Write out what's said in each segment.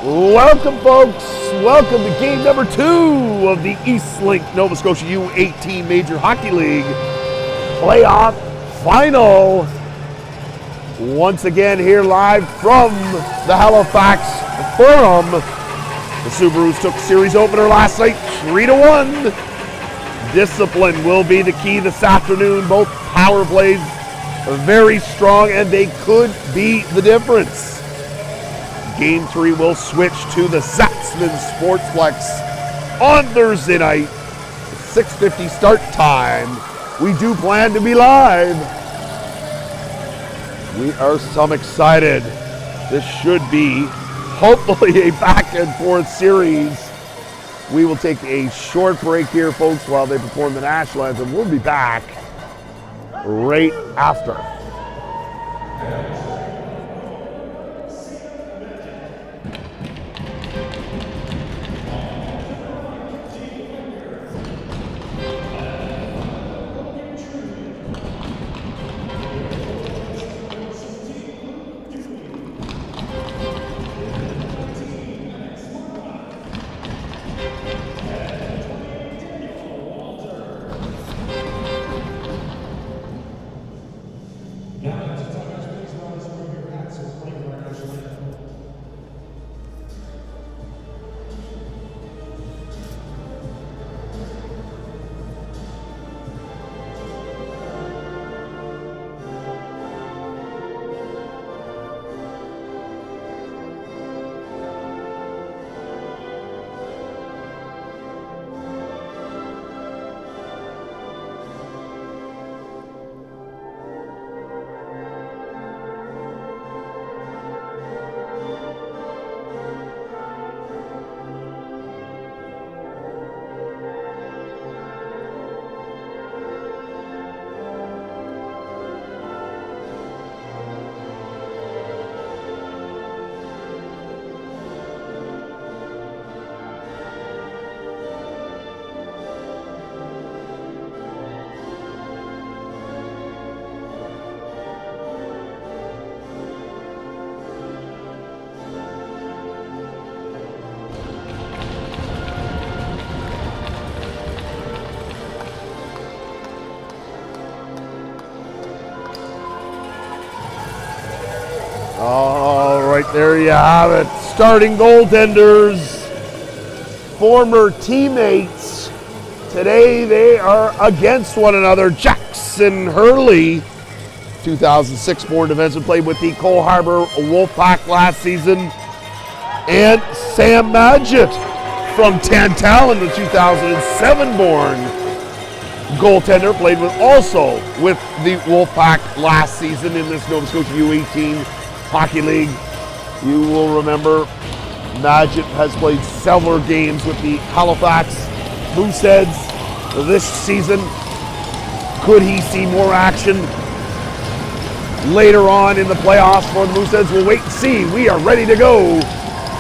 Welcome, folks. Welcome to game number 2 of the Eastlink Nova Scotia U18 Major Hockey League Playoff Final. Once again, here live from the Halifax Forum. The Subarus took series opener last night, 3-1. Discipline will be the key this afternoon. Both power plays are very strong, and they could be the difference. Game 3 will switch to the Zatzman Sportsplex on Thursday night, 6:50 start time. We do plan to be live. We are so excited. This should be hopefully a back and forth series. We will take a short break here, folks, while they perform the national anthem. We'll be back right after. All right, there you have it. Starting goaltenders, former teammates. Today they are against one another. Jackson Hurley, 2006 born defenseman, played with the Cole Harbour Wolfpack last season. And Sam Madgett from Tantallon, the 2007 born goaltender, played also with the Wolfpack last season in this Nova Scotia U18 Hockey League. You will remember Madgett has played several games with the Halifax Mooseheads this season. Could he see more action later on in the playoffs for the Mooseheads? We'll wait and see. We are ready to go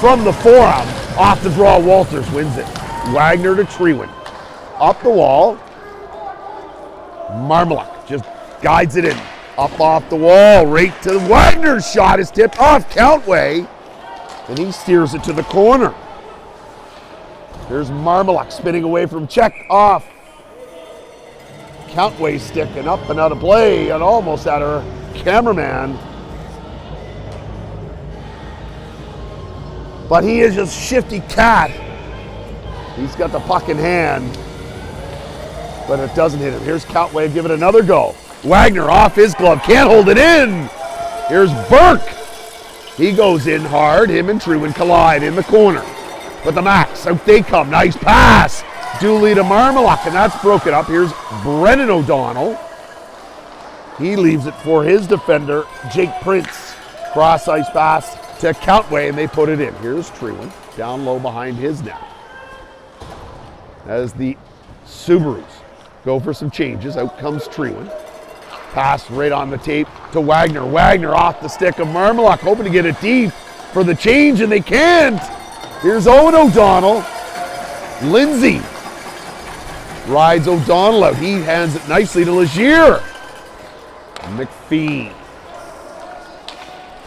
from the Forum. Off the draw, Walters wins it. Wagner to Trewin. Up the wall. Marmaluk just guides it in. Up off the wall, right to Wagner's shot is tipped off Countway, and he steers it to the corner. Here's Marmaluk spinning away from check off. Countway stick and up and out of play, and almost at her cameraman. But he is just shifty cat. He's got the puck in hand, but it doesn't hit him. Here's Countway, give it another go. Wagner off his glove, can't hold it in. Here's Burke. He goes in hard, him and Trewin collide in the corner. But the Max, out they come, nice pass. Dooley to Marmaluk, and that's broken up. Here's Brennan O'Donnell. He leaves it for his defender, Jake Prince. Cross ice pass to Countway, and they put it in. Here's Trewin, down low behind his net. As the Subarus go for some changes, out comes Trewin. Pass right on the tape to Wagner. Wagner off the stick of Marmaluk, hoping to get it deep for the change, and they can't. Here's Owen O'Donnell. Lindsay rides O'Donnell out. He hands it nicely to Legier. McPhee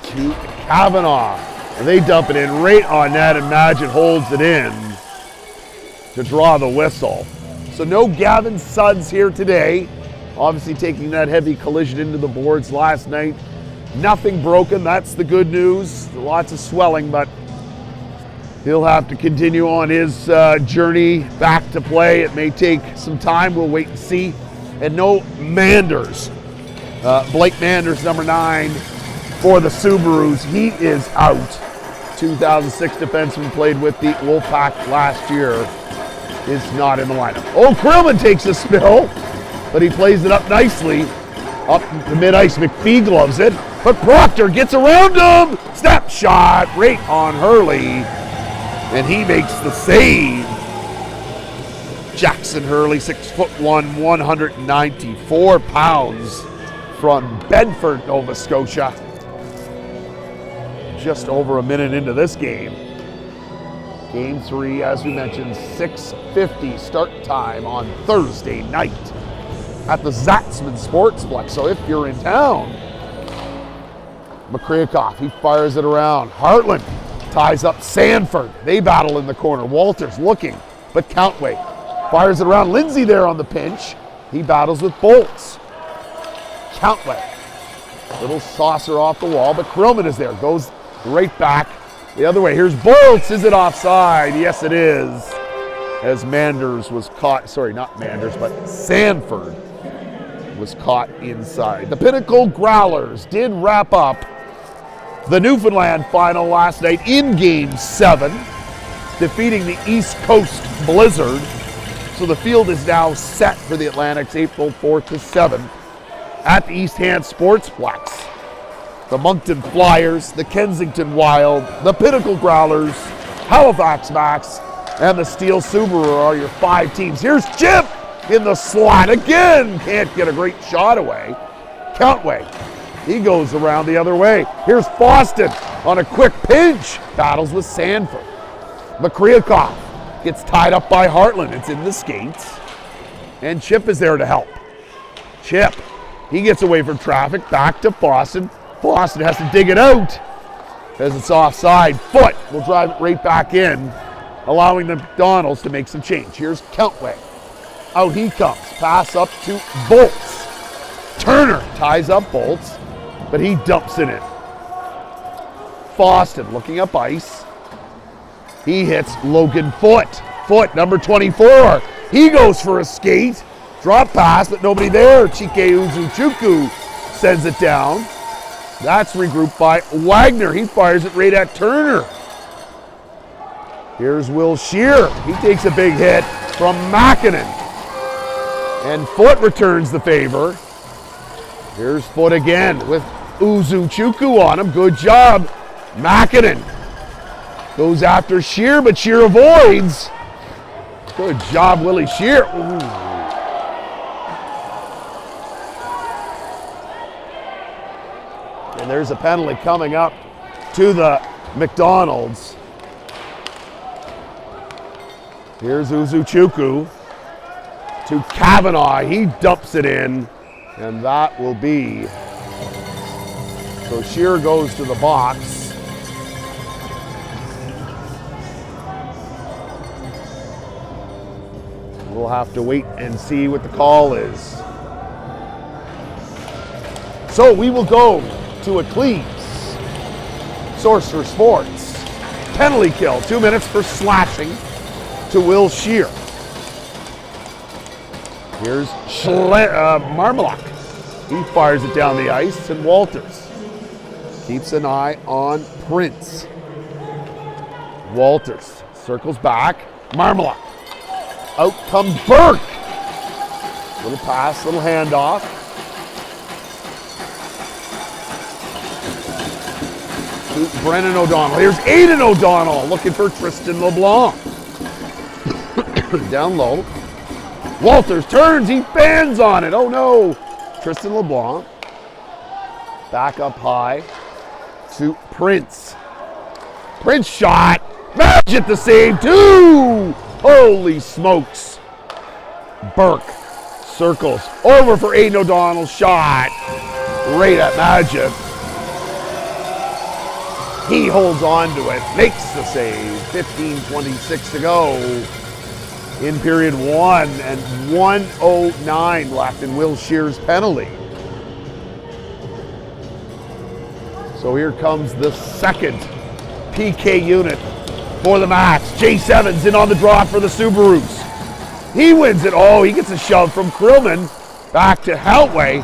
to Kavanaugh. They dump it in right on net, and Magid holds it in to draw the whistle. So no Gavin Suds here today. Obviously taking that heavy collision into the boards last night. Nothing broken, that's the good news. Lots of swelling, but he'll have to continue on his journey back to play. It may take some time, we'll wait and see. And no Manders. Blake Manders, number 9 for the Subarus. He is out. 2006 defenseman, played with the Wolfpack last year, is not in the lineup. Oh, Krillman takes a spill, but he plays it up nicely. Up to mid-ice, McPhee gloves it, but Proctor gets around him. Snap shot right on Hurley, and he makes the save. Jackson Hurley, 6'1", 194 pounds, from Bedford, Nova Scotia. Just over a minute into this game. Game 3, as we mentioned, 6:50 start time on Thursday night at the Zatzman Sportsplex. So if you're in town, Makryakov, he fires it around. Hartland ties up Sanford. They battle in the corner. Walters looking, but Countway fires it around. Lindsay there on the pinch. He battles with Bolts. Countway, little saucer off the wall, but Krillman is there. Goes right back the other way. Here's Bolts. Is it offside? Yes, it is. As Manders was caught, sorry, not Manders, but Sanford was caught inside. The Pinnacle Growlers did wrap up the Newfoundland final last night in Game 7, defeating the East Coast Blizzard. So the field is now set for the Atlantics April 4th to 7th at the East Hand Sportsplex. The Moncton Flyers, the Kensington Wild, the Pinnacle Growlers, Halifax Max, and the Steele Subaru are your 5 teams. Here's Chip in the slot again. Can't get a great shot away. Countway, he goes around the other way. Here's Boston on a quick pinch. Battles with Sanford. Makryakov gets tied up by Hartland. It's in the skates. And Chip is there to help. Chip, he gets away from traffic, back to Boston. Boston has to dig it out as it's offside. Foot will drive it right back in, allowing the McDonald's to make some change. Here's Countway. Out he comes. Pass up to Bolts. Turner ties up Bolts, but he dumps it in. Boston looking up ice. He hits Logan Foot. Foot, number 24. He goes for a skate. Drop pass, but nobody there. Chike Uzuchukwu sends it down. That's regrouped by Wagner. He fires it right at Turner. Here's Will Scheer. He takes a big hit from Makinen. And Foot returns the favor. Here's Foot again with Uzuchukwu on him. Good job. Makinen goes after Scheer, but Scheer avoids. Good job, Willie Scheer. Ooh. And there's a penalty coming up to the McDonald's. Here's Uzuchukwu to Kavanaugh. He dumps it in, and that will be. So Scheer goes to the box. We'll have to wait and see what the call is. So we will go to Eccles, source for sports. Penalty kill, 2 minutes for slashing to Will Scheer. Here's Marmalak. He fires it down the ice, and Walters keeps an eye on Prince. Walters circles back. Marmalak. Out comes Burke. Little pass, little handoff. Brennan O'Donnell. Here's Aidan O'Donnell looking for Tristan LeBlanc. Down low. Walters turns, he fans on it. Oh no. Tristan LeBlanc. Back up high to Prince. Prince shot. Magic the save too. Holy smokes. Burke circles over for Aidan O'Donnell. Shot right at Magic. He holds on to it, makes the save. 15:26 to go in period one, and 1:09 left in Will Shear's penalty. So here comes the second PK unit for the Max. Jace Evans in on the draw for the Subarus. He wins it. Oh, he gets a shove from Krillman. Back to Countway.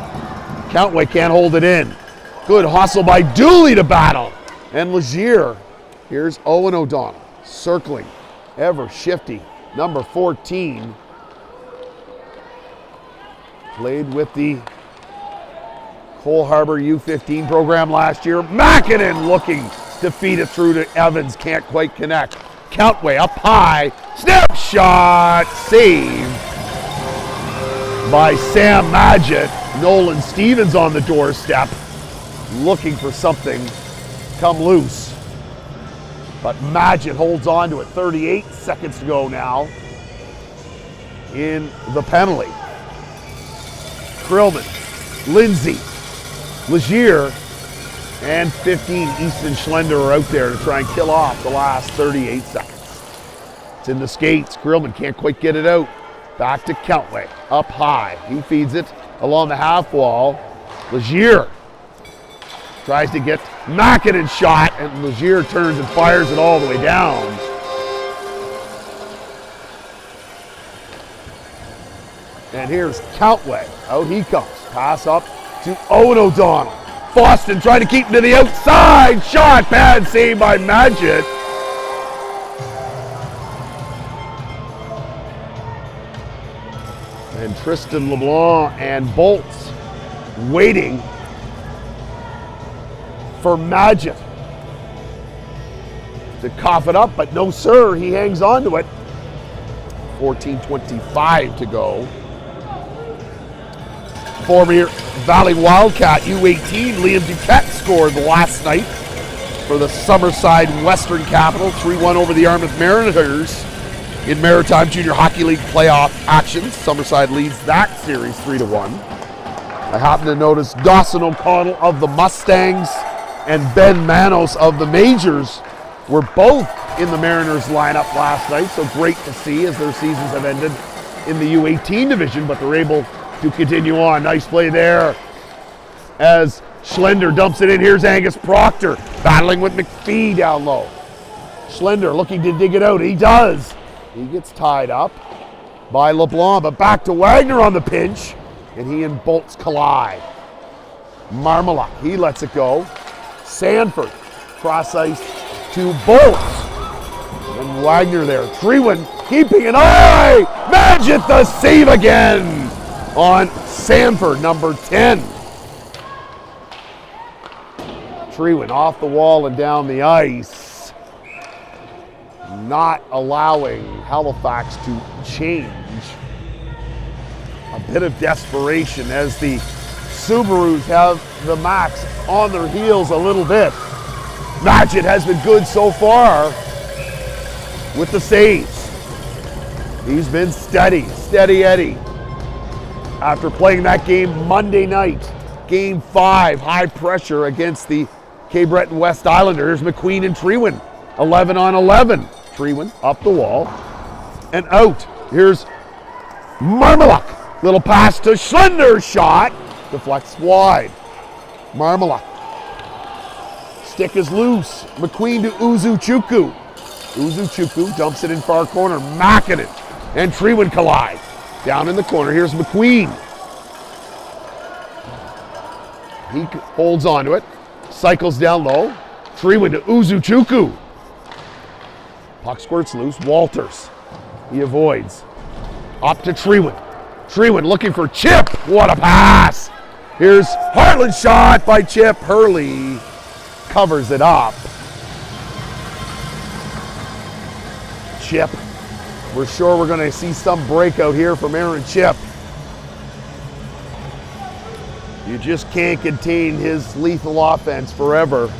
Countway can't hold it in. Good hustle by Dooley to battle. And Legier. Here's Owen O'Donnell circling. Ever shifty. Number 14. Played with the Cole Harbour U18 program last year. Mackinnon looking to feed it through to Evans. Can't quite connect. Countway up high. Snapshot. Saved by Sam Madgett. Nolan Stevens on the doorstep. Looking for something come loose. But Madgett holds on to it. 38 seconds to go now in the penalty. Krillman, Lindsay, Legier, and 15 Easton Schlender are out there to try and kill off the last 38 seconds. It's in the skates. Krillman can't quite get it out. Back to Countway, up high. He feeds it along the half wall. Legier tries to get Mackinnon shot, and Legier turns and fires it all the way down. And here's Countway. Out he comes. Pass up to Owen O'Donnell. Boston trying to keep him to the outside. Shot. Bad save by Madgett. And Tristan LeBlanc and Bolts waiting for Madgett to cough it up, but no sir, he hangs on to it. 14:25 to go. Former Valley Wildcat U18 Liam Duquette scored last night for the Summerside Western Capital, 3-1 over the Yarmouth Mariners in Maritime Junior Hockey League playoff action. Summerside leads that series 3-1. I happen to notice Dawson O'Connell of the Mustangs and Ben Manos of the Majors were both in the Mariners lineup last night, so great to see as their seasons have ended in the U18 division, but they're able to continue on. Nice play there as Schlender dumps it in. Here's Angus Proctor battling with McPhee down low. Schlender looking to dig it out. He does. He gets tied up by LeBlanc, but back to Wagner on the pinch, and he and Bolts collide. Marmalak, he lets it go. Sanford, cross ice to Bolts. And Wagner there. Treewin keeping an eye. Madgett the save again on Sanford, number 10. Treewin off the wall and down the ice. Not allowing Halifax to change. A bit of desperation as the Subarus have the Max on their heels a little bit. Madgett has been good so far with the saves. He's been steady Eddie. After playing that game Monday night, Game 5, high pressure against the Cape Breton West Islanders. McQueen and Treewin, 11 on 11. Treewin up the wall and out. Here's Marmalak. Little pass to Schlender, shot. Deflects wide. Marmalak. Stick is loose. McQueen to Uzuchukwu. Uzuchukwu dumps it in far corner. Mackinnon and Treewin collide. Down in the corner, here's McQueen. He holds on to it. Cycles down low. Treewin to Uzuchukwu. Puck squirts loose. Walters. He avoids. Up to Treewin. Treewin looking for Chip. What a pass. Here's Heartland shot by Chip. Hurley covers it up. Chip. We're sure we're going to see some breakout here from Aaron Chip. You just can't contain his lethal offense forever.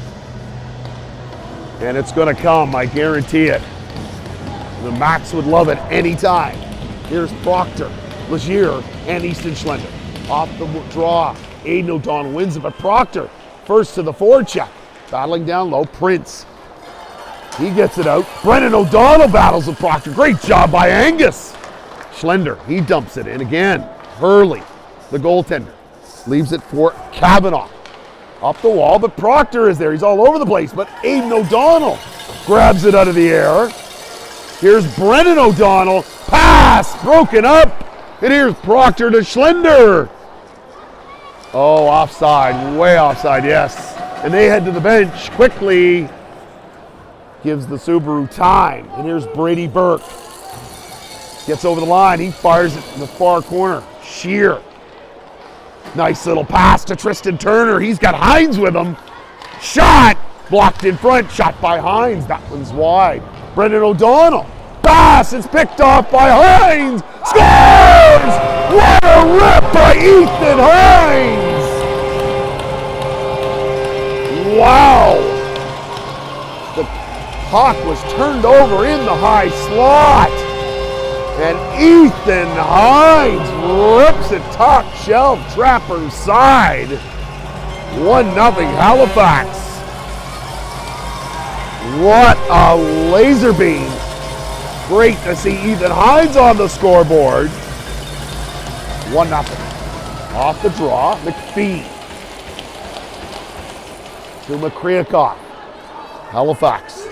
And it's going to come, I guarantee it. The Max would love it anytime. Here's Proctor, Legier, and Easton Schlender. Off the draw, Aiden O'Donnell wins it, but Proctor first to the forecheck. battling down low. Prince, he gets it out. Brennan O'Donnell battles with Proctor. Great job by Angus. Schlender, he dumps it in again. Hurley, the goaltender, leaves it for Kavanaugh. Up the wall, but Proctor is there. He's all over the place, but Aidan O'Donnell grabs it out of the air. Here's Brennan O'Donnell. Pass broken up. And here's Proctor to Schlender. Oh, offside, way offside, yes. And they head to the bench quickly. Gives the Subaru time. And here's Brady Burke. Gets over the line. He fires it in the far corner. Shear. Nice little pass to Tristan Turner. He's got Hines with him. Shot. Blocked in front. Shot by Hines. That one's wide. Brendan O'Donnell. Pass. It's picked off by Hines. Scores! What a rip by Ethan Hines! Wow! The puck was turned over in the high slot. And Ethan Hines rips it top shelf, Trapper's side. 1-0 Halifax. What a laser beam. Great to see Ethan Hines on the scoreboard. 1-0. Off the draw, McPhee. To Makryakov. Halifax.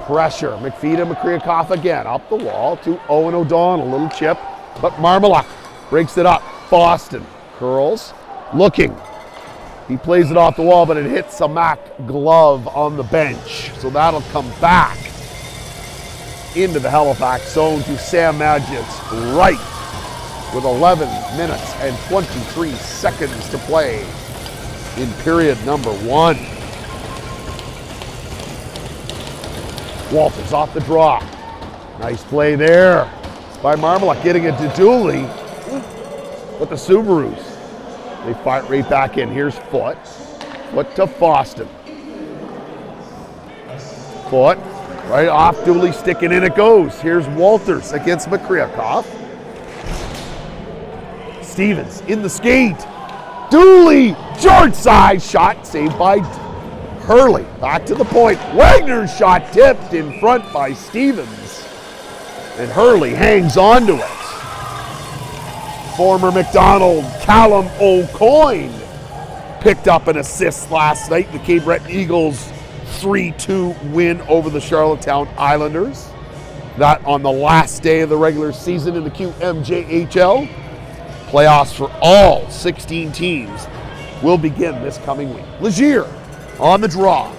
Pressure. McPhee to Makryakov again. Up the wall to Owen O'Donnell. Little chip, but Marmalak breaks it up. Boston curls. Looking. He plays it off the wall, but it hits a Mac glove on the bench. So that'll come back into the Halifax zone to Sam Magid's right with 11 minutes and 23 seconds to play in period number 1. Walters off the draw. Nice play there by Marmalak, getting it to Dooley. But the Subarus, they fire right back in. Here's Foot. Foot to Foston. Foot, right off Dooley, sticking in it goes. Here's Walters against Makryakov. Stevens in the skate. Dooley, short side shot, saved by Hurley. Back to the point. Wagner's shot tipped in front by Stevens. And Hurley hangs on to it. Former McDonald Callum O'Coin picked up an assist last night in the Cape Breton Eagles 3-2 win over the Charlottetown Islanders. That on the last day of the regular season in the QMJHL. Playoffs for all 16 teams will begin this coming week. Legier on the draw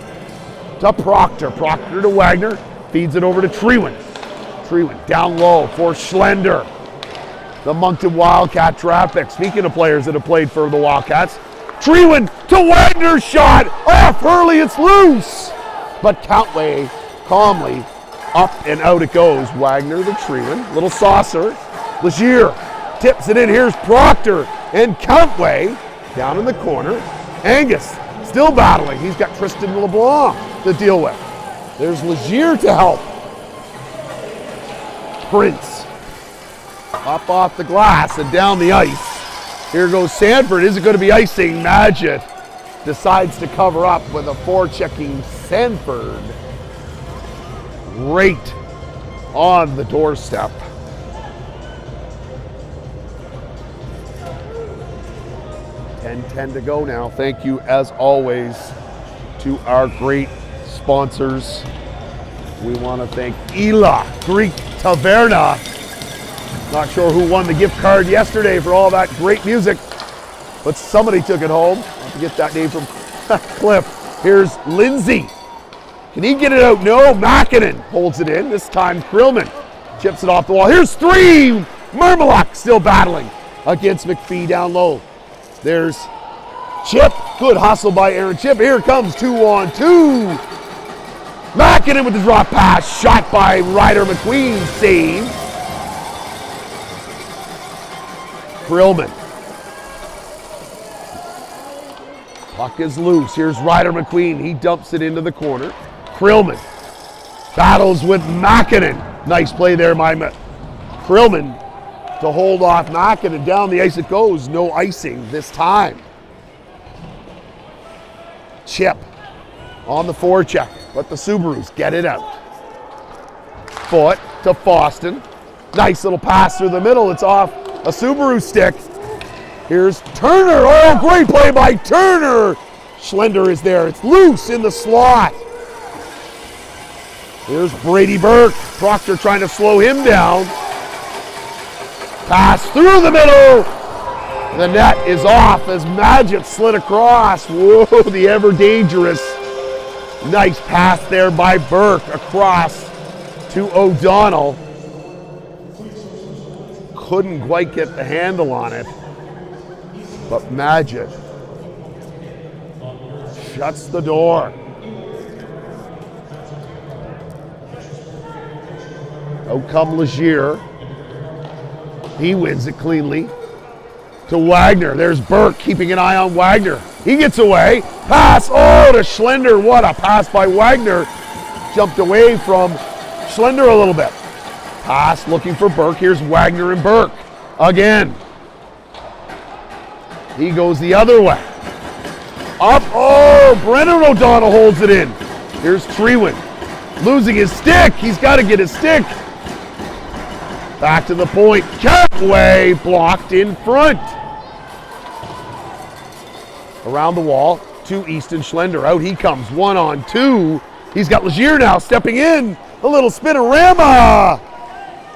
to Proctor. Proctor to Wagner. Feeds it over to Treewin. Treewin down low for Schlender. The Moncton Wildcat draft pick. Speaking of players that have played for the Wildcats, Treewin to Wagner, shot off Hurley, it's loose. But Countway calmly up and out it goes. Wagner to Treewin, little saucer. Legier tips it in. Here's Proctor and Countway down in the corner. Angus still battling. He's got Tristan LeBlanc to deal with. There's Legier to help. Prince up off the glass and down the ice. Here goes Sanford. Is it going to be icing? Magid decides to cover up with a forechecking Sanford. Right on the doorstep. $10 to go now. Thank you, as always, to our great sponsors. We want to thank Ela Greek Taverna. Not sure who won the gift card yesterday for all that great music, but somebody took it home. I'll have to get that name from Cliff. Here's Lindsay. Can he get it out? No. Makinen holds it in. This time Krillman chips it off the wall. Here's 3. Marmalak still battling against McPhee down low. There's Chip. Good hustle by Aaron Chip. Here comes 2-on-2. Makinen with the drop pass. Shot by Ryder McQueen. Save. Krillman. Puck is loose. Here's Ryder McQueen. He dumps it into the corner. Krillman battles with Makinen. Nice play there by Krillman to hold off Makinen. Down the ice it goes. No icing this time. Chip on the forecheck, but the Subarus get it out. Foot to Foston. Nice little pass through the middle. It's off a Subaru stick. Here's Turner. Oh, great play by Turner. Schlender is there. It's loose in the slot. Here's Brady Burke. Proctor trying to slow him down. Pass through the middle. The net is off as Magid slid across. Whoa, the ever dangerous. Nice pass there by Burke across to O'Donnell. Couldn't quite get the handle on it, but Magid shuts the door. Out come Legier. He wins it cleanly to Wagner. There's Burke keeping an eye on Wagner. He gets away. Pass, oh, to Schlender. What a pass by Wagner. Jumped away from Schlender a little bit. Pass looking for Burke. Here's Wagner and Burke again. He goes the other way. Up, oh, Brennan O'Donnell holds it in. Here's Treewin losing his stick. He's got to get his stick. Back to the point. Catway blocked in front. Around the wall to Easton Schlender. Out he comes. 1-on-2. He's got Legier now stepping in. A little spinorama.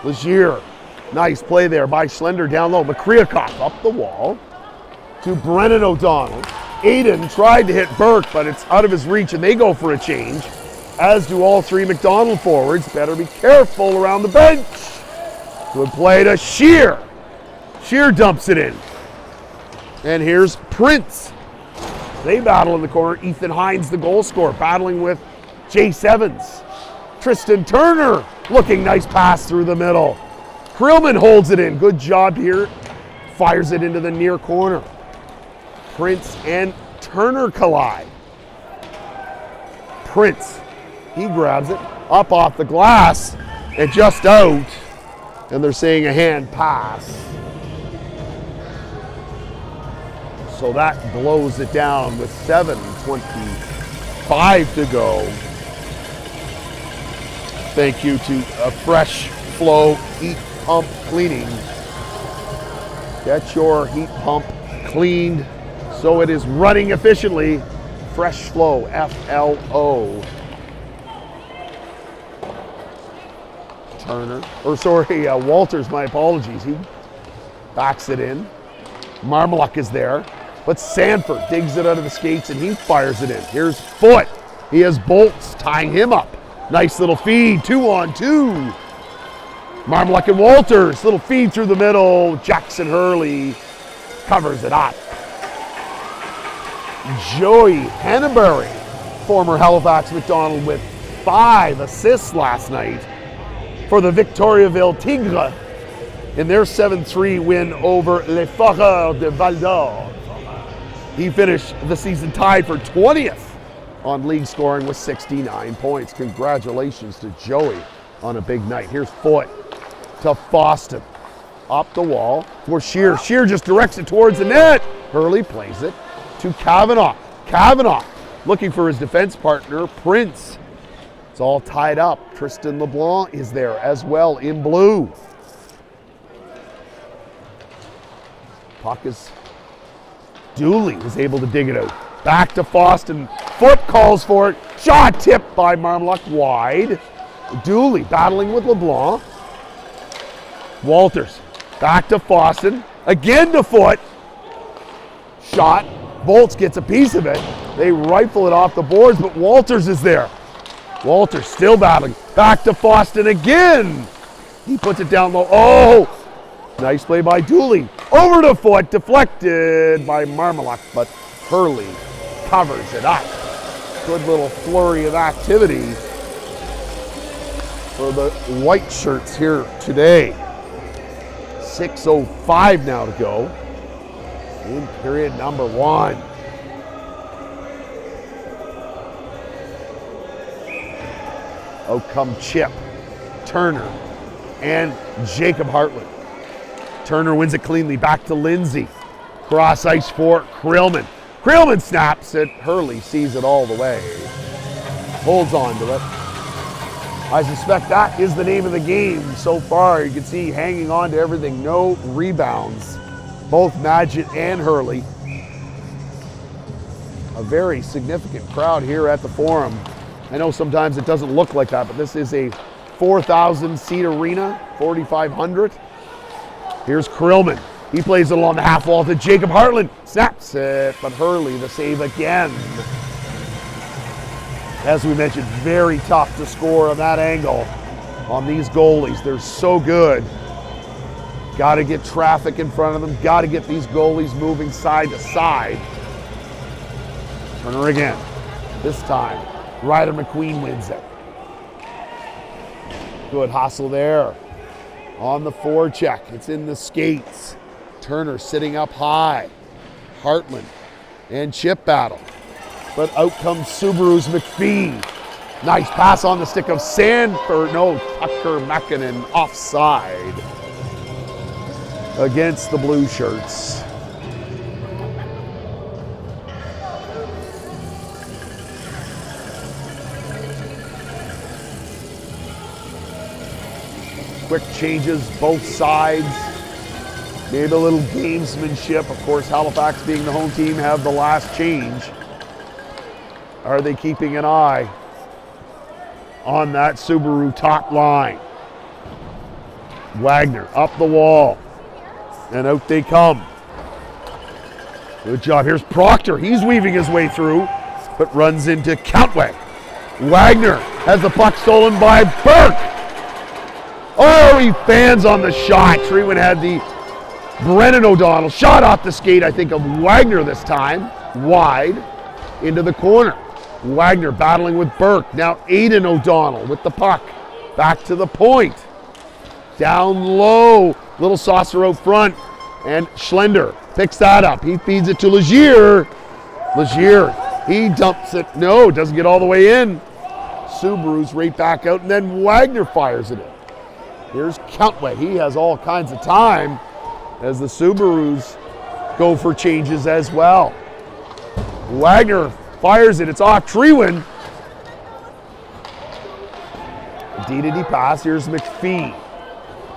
Legier. Nice play there by Schlender down low. Makriakov up the wall to Brennan O'Donnell. Aiden tried to hit Burke, but it's out of his reach, and they go for a change, as do all three McDonald forwards. Better be careful around the bench. Good play to Shear. Shear dumps it in. And here's Prince. They battle in the corner. Ethan Hines, the goal scorer, battling with Jace Evans. Tristan Turner, looking nice pass through the middle. Krillman holds it in. Good job here. Fires it into the near corner. Prince and Turner collide. Prince, he grabs it up off the glass and just out. And they're saying a hand pass. So that blows it down with 7:25 to go. Thank you to Fresh Flow Heat Pump Cleaning. Get your heat pump cleaned so it is running efficiently. Fresh Flow, F-L-O. Turner, Walters, my apologies. He backs it in. Marmaluk is there, but Sanford digs it out of the skates and he fires it in. Here's Foot. He has Bolts tying him up. Nice little feed, 2-on-2. Marmaluk and Walters, little feed through the middle. Jackson Hurley covers it up. Joey Hannaberry, former Halifax McDonald, with 5 assists last night for the Victoriaville Tigres in their 7-3 win over Les Foreurs de Val-d'Or. He finished the season tied for 20th on league scoring with 69 points. Congratulations to Joey on a big night. Here's Foot to Foston. Up the wall for Shear. Shear just directs it towards the net. Hurley plays it to Kavanaugh. Kavanaugh looking for his defense partner, Prince. It's all tied up. Tristan LeBlanc is there as well in blue. Puck is Dooley was able to dig it out. Back to Foston. Foot calls for it. Shot tipped by Marmaluk wide. Dooley battling with LeBlanc. Walters back to Foston. Again to Foot. Shot. Bolts gets a piece of it. They rifle it off the boards, but Walters is there. Walters still battling. Back to Foston again. He puts it down low. Oh! Nice play by Dooley. Over to Foot. Deflected by Marmaluk, but Hurley covers it up. Good little flurry of activity for the white shirts here today. 6:05 now to go in period number 1. Out come Chip, Turner, and Jacob Hartland. Turner wins it cleanly. Back to Lindsay. Cross ice for Krillman. Creelman snaps it. Hurley sees it all the way. Holds on to it. I suspect that is the name of the game so far. You can see hanging on to everything. No rebounds. Both Madgett and Hurley. A very significant crowd here at the Forum. I know sometimes it doesn't look like that, but this is a 4,000 seat arena, 4,500. Here's Creelman. He plays it along the half wall to Jacob Hartland. Snaps it, but Hurley the save again. As we mentioned, very tough to score on that angle on these goalies. They're so good. Got to get traffic in front of them. Got to get these goalies moving side to side. Turner again. This time, Ryder McQueen wins it. Good hustle there. On the forecheck, it's in the skates. Turner sitting up high. Hartland and chip battle. But out comes Subaru's McPhee. Nice pass on the stick of Tucker Mäkinen offside against the blue shirts. Quick changes both sides. Maybe a little gamesmanship. Of course, Halifax being the home team have the last change. Are they keeping an eye on that Subaru top line? Wagner up the wall. And out they come. Good job. Here's Proctor. He's weaving his way through, but runs into Countway. Wagner has the puck stolen by Burke. Oh, he fans on the shot. Treewin had the Brennan O'Donnell shot off the skate, I think, of Wagner this time. Wide into the corner. Wagner battling with Burke. Now Aiden O'Donnell with the puck. Back to the point. Down low. Little saucer out front. And Schlender picks that up. He feeds it to Legier. Legier, he dumps it. No, doesn't get all the way in. Subaru's right back out, and then Wagner fires it in. Here's Countway. He has all kinds of time as the Subarus go for changes as well. Wagner fires it. It's off Treewin. D-to-D pass. Here's McPhee.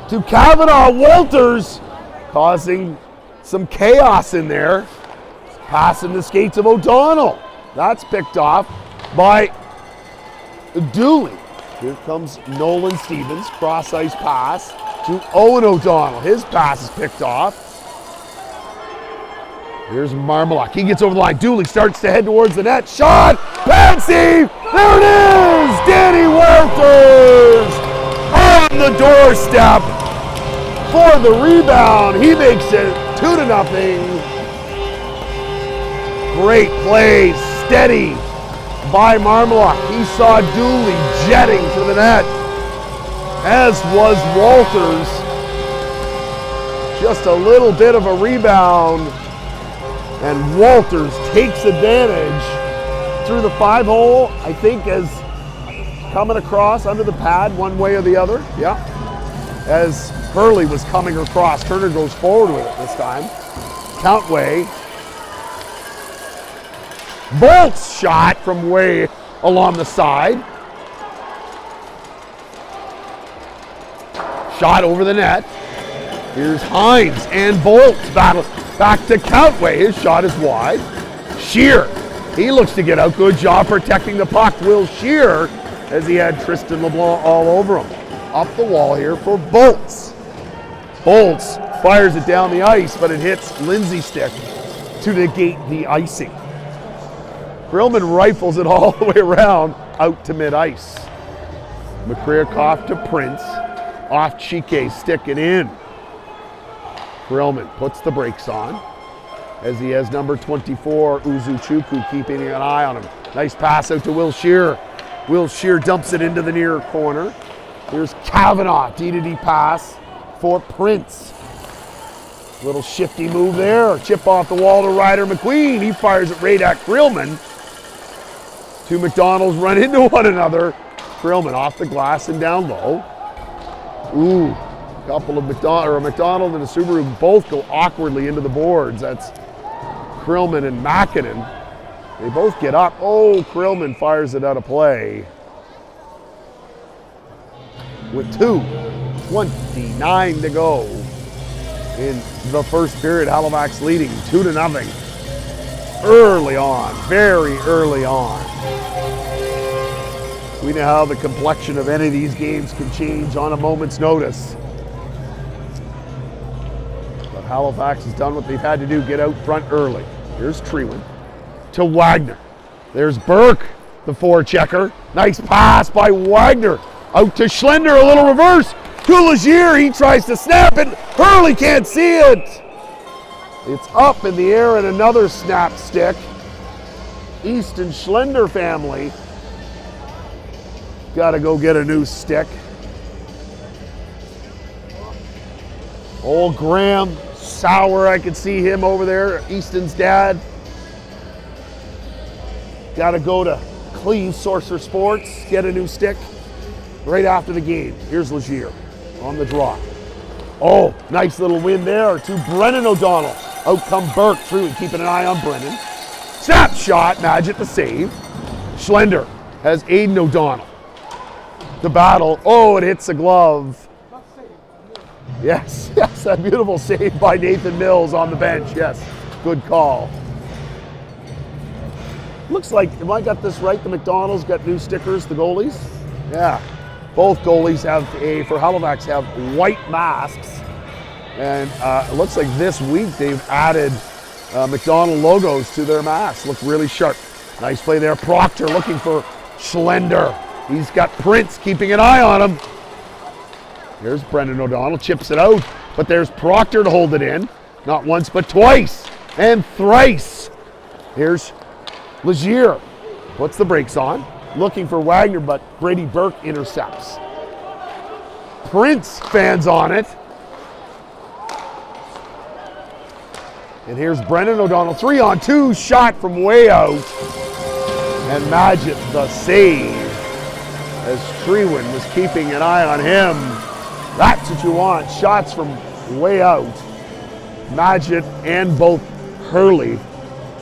To Kavanaugh. Walters causing some chaos in there. Passing the skates of O'Donnell. That's picked off by Dooley. Here comes Nolan Stevens. Cross-ice pass to Owen O'Donnell. His pass is picked off. Here's Marmalak. He gets over the line. Dooley starts to head towards the net. Shot! Pansy! There it is! Danny Walters on the doorstep for the rebound. He makes it 2-0. Great play. Steady by Marmalak. He saw Dooley jetting to the net, as was Walters. Just a little bit of a rebound, and Walters takes advantage through the 5-hole, I think, as coming across under the pad one way or the other. Yeah. As Hurley was coming across, Turner goes forward with it this time. Countway. Bolt's shot from way along the side. Shot over the net. Here's Hines and Bolt's battle back to Countway. His shot is wide. Shear. He looks to get out. Good job protecting the puck. Will Shear, as he had Tristan LeBlanc all over him. Up the wall here for Bolts. Bolts fires it down the ice, but it hits Lindsay's stick to negate the icing. Grillman rifles it all the way around out to mid-ice. McCreacoff to Prince. Off Chike, stick it in. Grillman puts the brakes on as he has number 24, Uzuchukwu, keeping an eye on him. Nice pass out to Will Shear. Will Shear dumps it into the near corner. Here's Kavanaugh, D-to-D pass for Prince. Little shifty move there. Chip off the wall to Ryder McQueen. He fires it right at Grillman. Two McDonald's run into one another. Grillman off the glass and down low. Ooh, a couple of McDonald and a Subaru both go awkwardly into the boards. That's Krillman and Makinen. They both get up. Oh, Krillman fires it out of play. With 2:29 to go in the first period, Halifax leading 2-0. Early on, very early on. We know how the complexion of any of these games can change on a moment's notice. But Halifax has done what they've had to do, get out front early. Here's Trewen to Wagner. There's Burke, the forechecker. Nice pass by Wagner. Out to Schlender, a little reverse. To Legier, he tries to snap it. Hurley can't see it. It's up in the air and another snap stick. Easton Schlender family. Got to go get a new stick. Old Graham, Sauer, I can see him over there, Easton's dad. Got to go to Cleve Sorcerer Sports, get a new stick right after the game. Here's Legier on the draw. Oh, nice little win there to Brennan O'Donnell. Out come Burke through and keeping an eye on Brennan. Snap shot, Madgett the save. Schlender has Aiden O'Donnell. The battle, oh, it hits a glove. Yes, yes, a beautiful save by Nathan Mills on the bench, yes. Good call. Looks like, have I got this right, the McDonald's got new stickers, the goalies? Yeah, both goalies have, for Halifax, have white masks. And it looks like this week they've added McDonald logos to their masks. Look really sharp. Nice play there. Proctor looking for Schlender. He's got Prince keeping an eye on him. Here's Brendan O'Donnell, chips it out, but there's Proctor to hold it in. Not once, but twice and thrice. Here's Legier, puts the brakes on, looking for Wagner, but Brady Burke intercepts. Prince fans on it. And here's Brendan O'Donnell, 3-on-2, shot from way out. And Madgett the save, as Trewen was keeping an eye on him. That's what you want, shots from way out. Madgett and both Hurley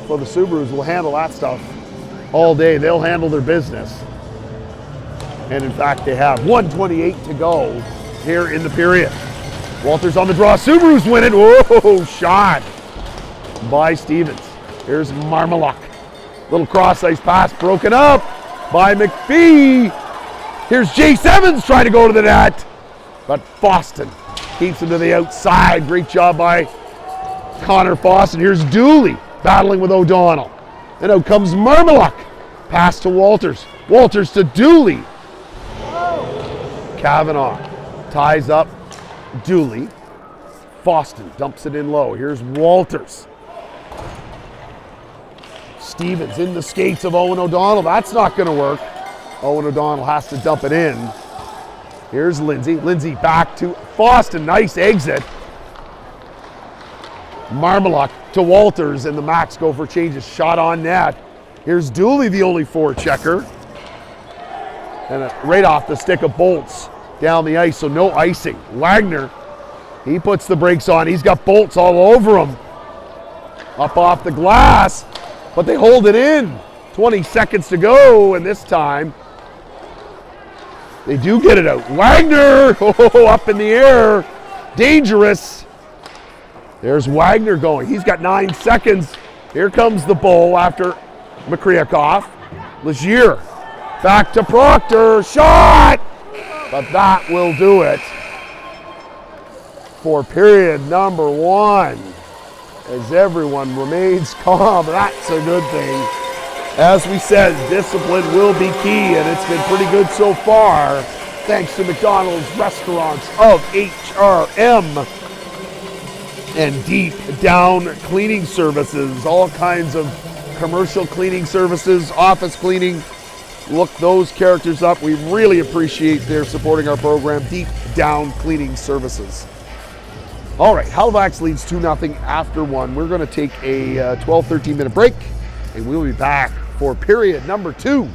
for the Subarus will handle that stuff all day. They'll handle their business. And in fact, they have 1:28 to go here in the period. Walters on the draw, Subarus win it. Whoa, shot by Stevens. Here's Marmaluk. Little cross-ice pass broken up by McPhee. Here's Jace Evans trying to go to the net, but Boston keeps him to the outside. Great job by Connor Boston. Here's Dooley battling with O'Donnell. And out comes Marmaluk. Pass to Walters. Walters to Dooley. Kavanaugh ties up Dooley. Boston dumps it in low. Here's Walters. Stevens in the skates of Owen O'Donnell. That's not going to work. Owen O'Donnell has to dump it in. Here's Lindsay. Lindsay back to Boston. Nice exit. Marmaluk to Walters, and the Max go for changes. Shot on net. Here's Dooley, the only forechecker. And right off the stick of Bolts down the ice, so no icing. Wagner, he puts the brakes on. He's got Bolts all over him. Up off the glass, but they hold it in. 20 seconds to go, and this time they do get it out. Wagner, oh, up in the air, dangerous. There's Wagner going. He's got 9 seconds. Here comes the bull after Makryakov. Legier back to Proctor. Shot! But that will do it for period number 1. As everyone remains calm. That's a good thing. As we said, discipline will be key, and it's been pretty good so far. Thanks to McDonald's Restaurants of HRM. And Deep Down Cleaning Services, all kinds of commercial cleaning services, office cleaning. Look those characters up. We really appreciate their supporting our program, Deep Down Cleaning Services. All right, Halifax leads 2-0 after 1. We're going to take a 12-13 minute break, and we'll be back for period number 2.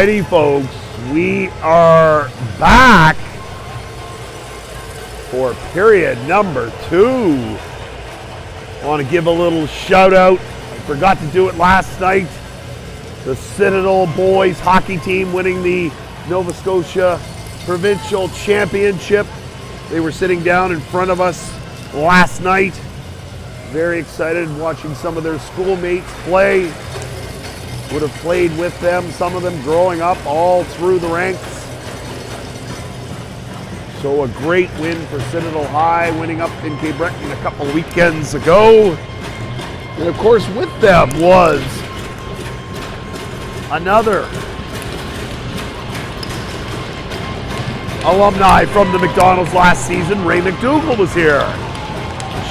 Alrighty, folks, we are back for period number 2. I want to give a little shout out. I forgot to do it last night. The Citadel boys hockey team winning the Nova Scotia Provincial Championship. They were sitting down in front of us last night. Very excited watching some of their schoolmates play. Would have played with them, some of them growing up all through the ranks. So a great win for Citadel High, winning up in Cape Breton a couple weekends ago. And of course with them was another alumni from the McDonald's last season. Ray McDougall was here,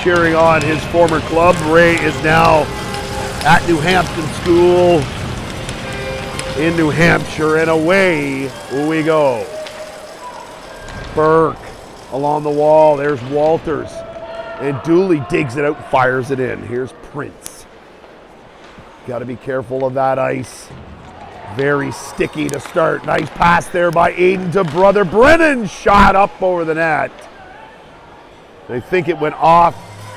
cheering on his former club. Ray is now at New Hampton School in New Hampshire, and away we go. Burke along the wall, there's Walters, and Dooley digs it out and fires it in. Here's Prince. Got to be careful of that ice. Very sticky to start. Nice pass there by Aiden to brother Brennan. Shot up over the net. They think it went off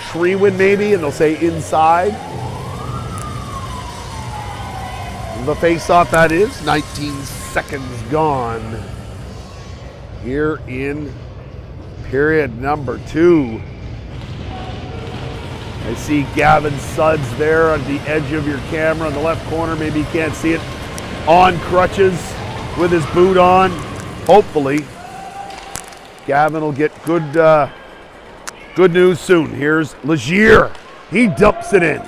Treewin maybe, and they'll say inside. The face-off, that is. 19 seconds gone here in period number 2. I see Gavin Sudds there on the edge of your camera in the left corner. Maybe you can't see it. On crutches with his boot on. Hopefully, Gavin will get good news soon. Here's Legier. He dumps it in.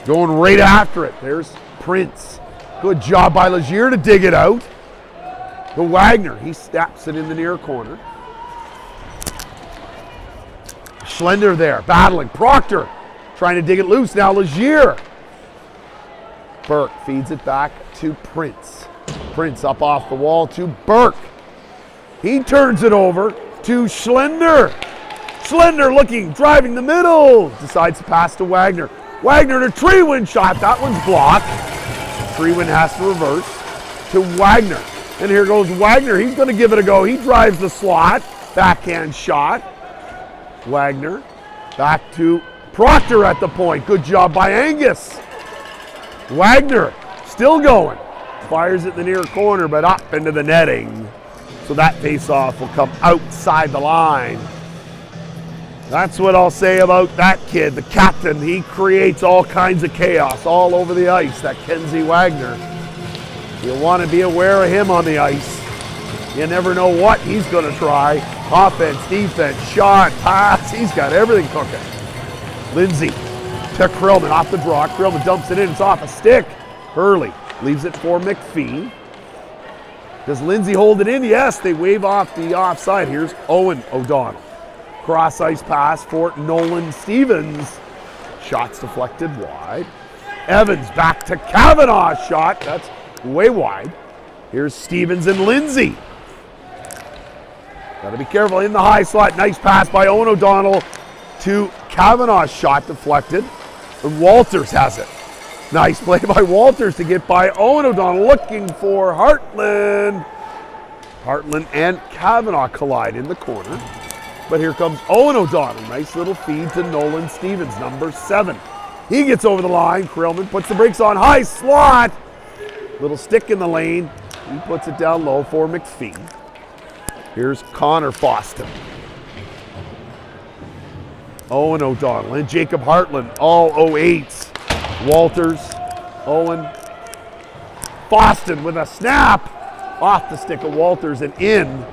Going right after it. There's Prince. Good job by Legier to dig it out. To Wagner. He snaps it in the near corner. Schlender there, battling. Proctor trying to dig it loose. Now Legier. Burke feeds it back to Prince. Prince up off the wall to Burke. He turns it over to Schlender. Schlender looking, driving the middle. Decides to pass to Wagner. Wagner to Treewin shot. That one's blocked. Treewin has to reverse to Wagner. And here goes Wagner. He's going to give it a go. He drives the slot. Backhand shot. Wagner back to Proctor at the point. Good job by Angus. Wagner still going. Fires it in the near corner, but up into the netting. So that face-off will come outside the line. That's what I'll say about that kid, the captain. He creates all kinds of chaos all over the ice, that Kenzie Wagner. You'll want to be aware of him on the ice. You never know what he's going to try. Offense, defense, shot, pass. He's got everything cooking. Lindsay to Krillman off the draw. Krillman dumps it in. It's off a stick. Hurley leaves it for McPhee. Does Lindsay hold it in? Yes, they wave off the offside. Here's Owen O'Donnell. Cross ice pass for Nolan Stevens. Shots deflected wide. Evans back to Kavanaugh. Shot. That's way wide. Here's Stevens and Lindsay. Got to be careful in the high slot. Nice pass by Owen O'Donnell to Kavanaugh. Shot deflected. And Walters has it. Nice play by Walters to get by Owen O'Donnell. Looking for Hartland. Hartland and Kavanaugh collide in the corner. But here comes Owen O'Donnell. Nice little feed to Nolan Stevens, number 7. He gets over the line. Krillman puts the brakes on. High slot. Little stick in the lane. He puts it down low for McPhee. Here's Connor Foston. Owen O'Donnell and Jacob Hartland, all 08s. Walters, Owen, Foston with a snap. Off the stick of Walters and in.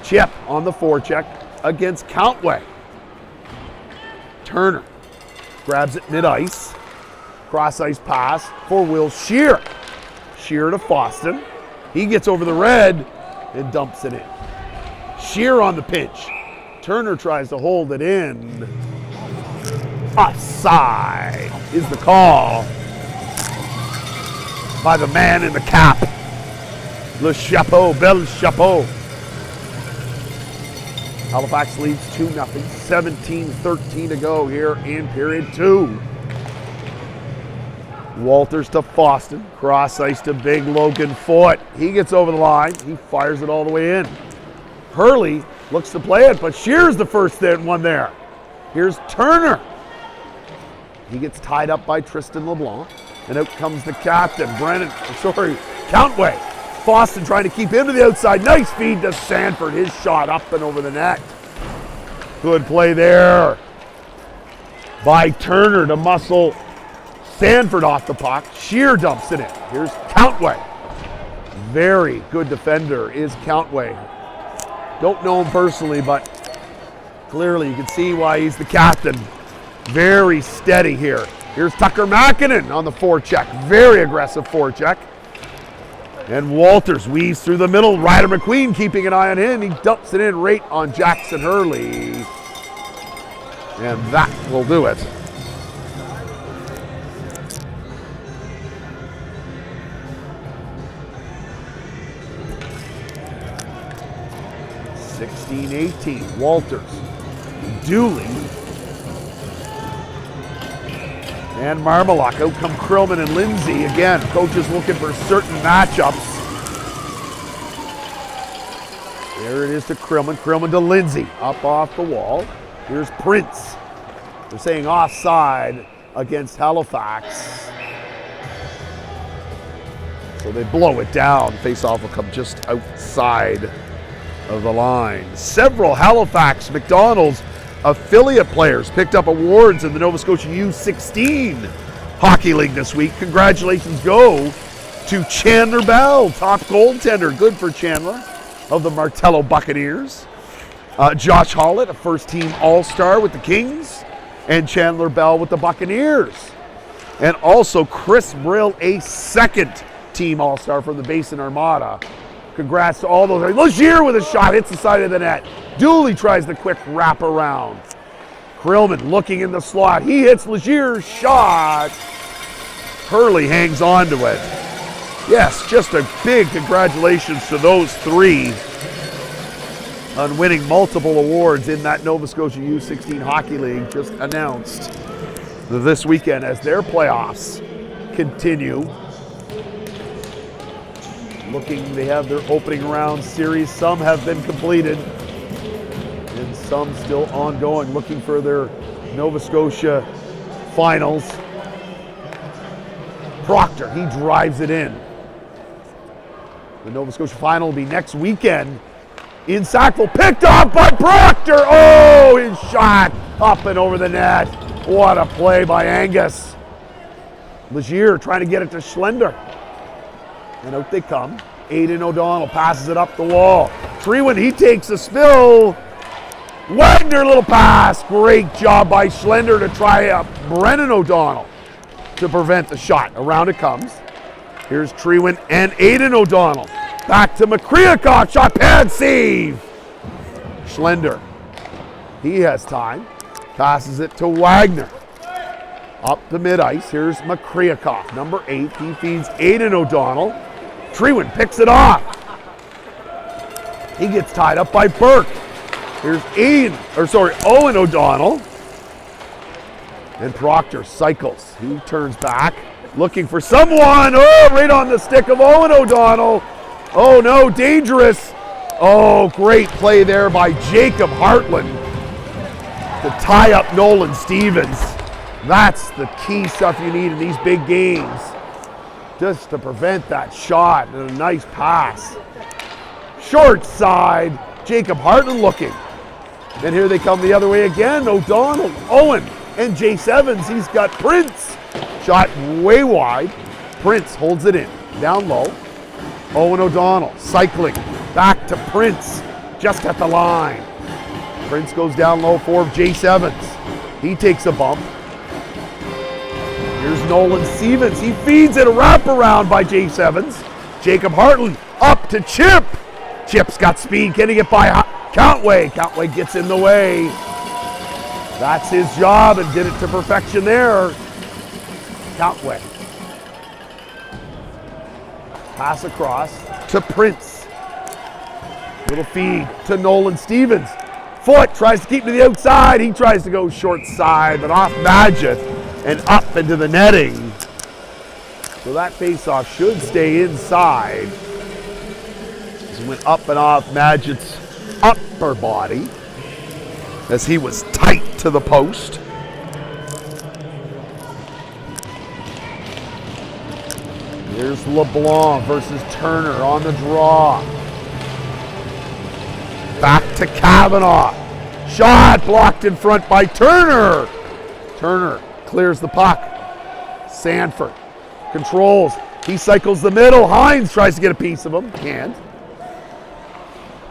Chip on the forecheck against Countway. Turner grabs it mid-ice. Cross-ice pass for Will Shear. Shear to Foston. He gets over the red and dumps it in. Shear on the pinch. Turner tries to hold it in. Offside is the call by the man in the cap. Le Chapeau, Bel Chapeau. Halifax leads 2-0. 17-13 to go here in period 2. Walters to Foston. Cross ice to big Logan Foote. He gets over the line. He fires it all the way in. Hurley looks to play it, but Shear's the first one there. Here's Turner. He gets tied up by Tristan LeBlanc. And out comes the captain, Countway. Foston trying to keep him to the outside. Nice feed to Sanford. His shot up and over the net. Good play there by Turner to muscle Sanford off the puck. Shear dumps it in. Here's Countway. Very good defender is Countway. Don't know him personally, but clearly you can see why he's the captain. Very steady here. Here's Tucker Makinen on the forecheck. Very aggressive forecheck. And Walters weaves through the middle. Ryder McQueen keeping an eye on him. He dumps it in right on Jackson Hurley. And that will do it. (16-18). Walters, Dooley, and Marmalak. Out come Krillman and Lindsay. Again, coaches looking for certain matchups. There it is to Krillman. Krillman to Lindsay. Up off the wall. Here's Prince. They're saying offside against Halifax. So they blow it down. Face-off will come just outside of the line. Several Halifax McDonald's affiliate players picked up awards in the Nova Scotia U16 Hockey League this week. Congratulations go to Chandler Bell, top goaltender. Good for Chandler of the Martello Buccaneers. Josh Hollett, a first-team All-Star with the Kings, and Chandler Bell with the Buccaneers. And also Chris Brill, a second-team All-Star from the Basin Armada. Congrats to all those. Legier with a shot, hits the side of the net. Dooley tries the quick wrap around. Krillman looking in the slot. He hits Legier's shot. Hurley hangs on to it. Yes, just a big congratulations to those three on winning multiple awards in that Nova Scotia U16 Hockey League just announced this weekend as their playoffs continue. They have their opening round series. Some have been completed and some still ongoing, looking for their Nova Scotia finals. Proctor, he drives it in. The Nova Scotia final will be next weekend in Sackville. Picked up by Proctor. Oh, his shot up and over the net. What a play by Angus. Legier trying to get it to Schlender. And out they come. Aidan O'Donnell passes it up the wall. Treewin, he takes a spill. Wagner, little pass. Great job by Schlender to try up Brennan O'Donnell to prevent the shot. Around it comes. Here's Treewin and Aidan O'Donnell. Back to Makryakov. Shot pad save. Schlender. He has time. Passes it to Wagner. Up to mid-ice. Here's Makryakov, number 8. He feeds Aidan O'Donnell. Treewin picks it off. He gets tied up by Burke. Here's Owen O'Donnell. And Proctor cycles. He turns back, looking for someone. Oh, right on the stick of Owen O'Donnell. Oh no, dangerous. Oh, great play there by Jacob Hartland to tie up Nolan Stevens. That's the key stuff you need in these big games, just to prevent that shot. And a nice pass. Short side, Jacob Hartland looking. Then here they come the other way again. O'Donnell, Owen, and Jace Evans. He's got Prince. Shot way wide. Prince holds it in. Down low. Owen O'Donnell cycling back to Prince. Just at the line. Prince goes down low for Jace Evans. He takes a bump. Here's Nolan Stevens. He feeds it, a wraparound by Jace Evans. Jacob Hartland up to Chip. Chip's got speed. Can he get by Countway? Countway gets in the way. That's his job and did it to perfection there. Countway. Pass across to Prince. Little feed to Nolan Stevens. Foote tries to keep to the outside. He tries to go short side, but off Badgett and up into the netting. So that face-off should stay inside. He went up and off Magid's upper body as he was tight to the post. Here's LeBlanc versus Turner on the draw. Back to Kavanaugh. Shot blocked in front by Turner. Turner clears the puck. Sanford controls. He cycles the middle. Hines tries to get a piece of him. Can't.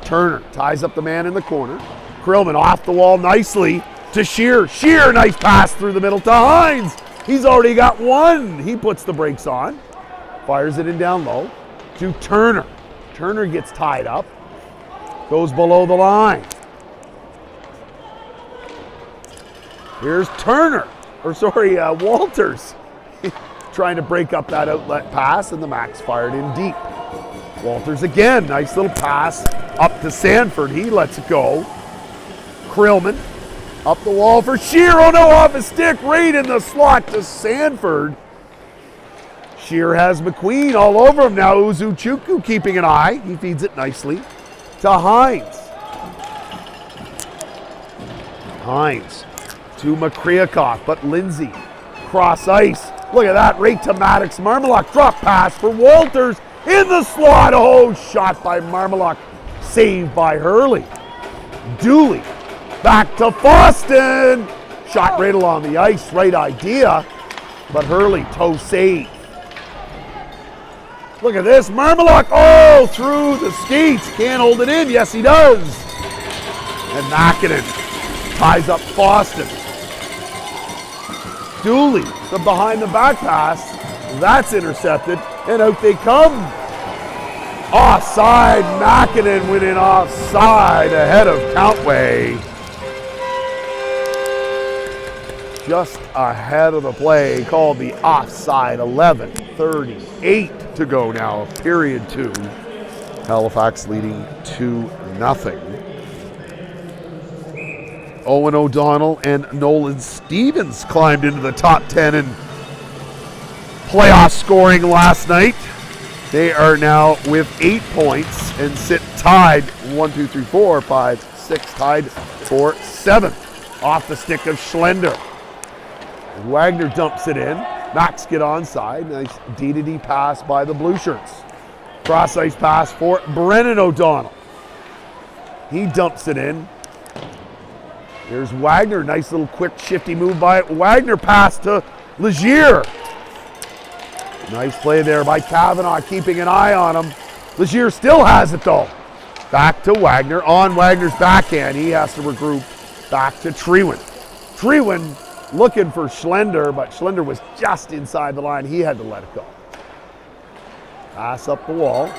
Turner ties up the man in the corner. Krillman off the wall nicely to Shear. Shear, nice pass through the middle to Hines. He's already got one. He puts the brakes on. Fires it in down low to Turner. Turner gets tied up. Goes below the line. Here's Turner. Walters. Trying to break up that outlet pass, and the Max fired in deep. Walters again. Nice little pass up to Sanford. He lets it go. Krillman up the wall for Shear. Oh no, off his stick. Right in the slot to Sanford. Shear has McQueen all over him now. Uzuchukwu keeping an eye. He feeds it nicely to Hines. Hines to Makryakov, but Lindsay cross ice. Look at that, right to Maddox. Marmalak drop pass for Walters in the slot. Oh, shot by Marmalak, saved by Hurley. Dooley back to Foston. Shot right along the ice, right idea, but Hurley toe save. Look at this, Marmalak, oh, through the skates. Can't hold it in, yes he does. And Makinen ties up Foston. Dooley, the behind the back pass, that's intercepted, and out they come. Offside, Makinen went in offside ahead of Countway. Just ahead of the play, called the offside. 11:38 to go now, period 2. Halifax leading 2-0. Owen O'Donnell and Nolan Stevens climbed into the top 10 in playoff scoring last night. They are now with 8 points and sit tied 1, 2, 3, 4, 5, 6, tied for 7th. Off the stick of Schlender. Wagner dumps it in. Max get onside. Nice D-to-D pass by the Blue Shirts. Cross ice pass for Brennan O'Donnell. He dumps it in. Here's Wagner. Nice little quick shifty move by Wagner. Pass to Legier. Nice play there by Kavanaugh, keeping an eye on him. Legier still has it though. Back to Wagner on Wagner's backhand. He has to regroup. Back to Trewin. Trewin looking for Schlender, but Schlender was just inside the line. He had to let it go. Pass up the wall.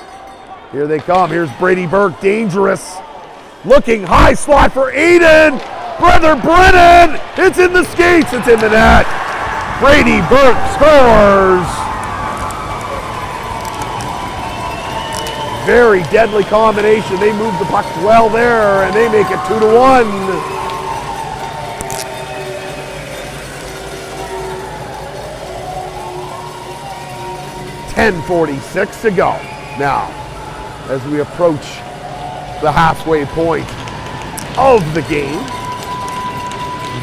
Here they come. Here's Brady Burke, dangerous. Looking high slot for Aiden. Brother Brennan. It's in the skates. It's in the net. Brady Burke scores. Very deadly combination. They move the puck well there, and they make it 2-1. .46 to go now as we approach the halfway point of the game.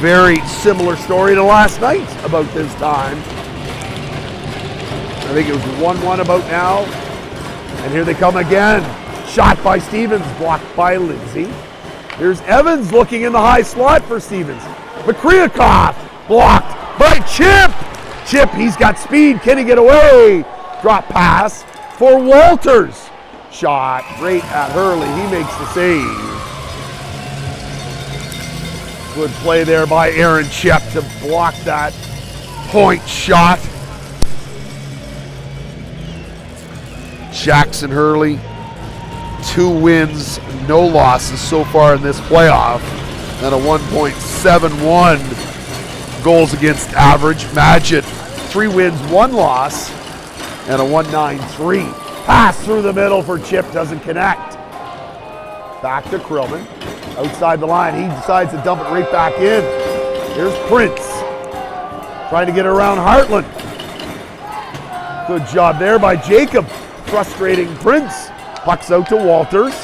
Very similar story to last night about this time. I think it was 1-1 about now. And here they come again. Shot by Stevens, blocked by Lindsay. Here's Evans looking in the high slot for Stevens. Makryakov blocked by Chip. Chip, he's got speed. Can he get away? Drop pass for Walters. Shot right at Hurley. He makes the save. Good play there by Aaron Chip to block that point shot. Jackson Hurley, 2 wins, no losses so far in this playoff, and a 1.71 goals against average. Magid, 3 wins, 1 loss, and a 1.93. Pass through the middle for Chip, doesn't connect. Back to Krillman, outside the line. He decides to dump it right back in. Here's Prince, trying to get around Hartland. Good job there by Jacob. Frustrating Prince. Puck's out to Walters.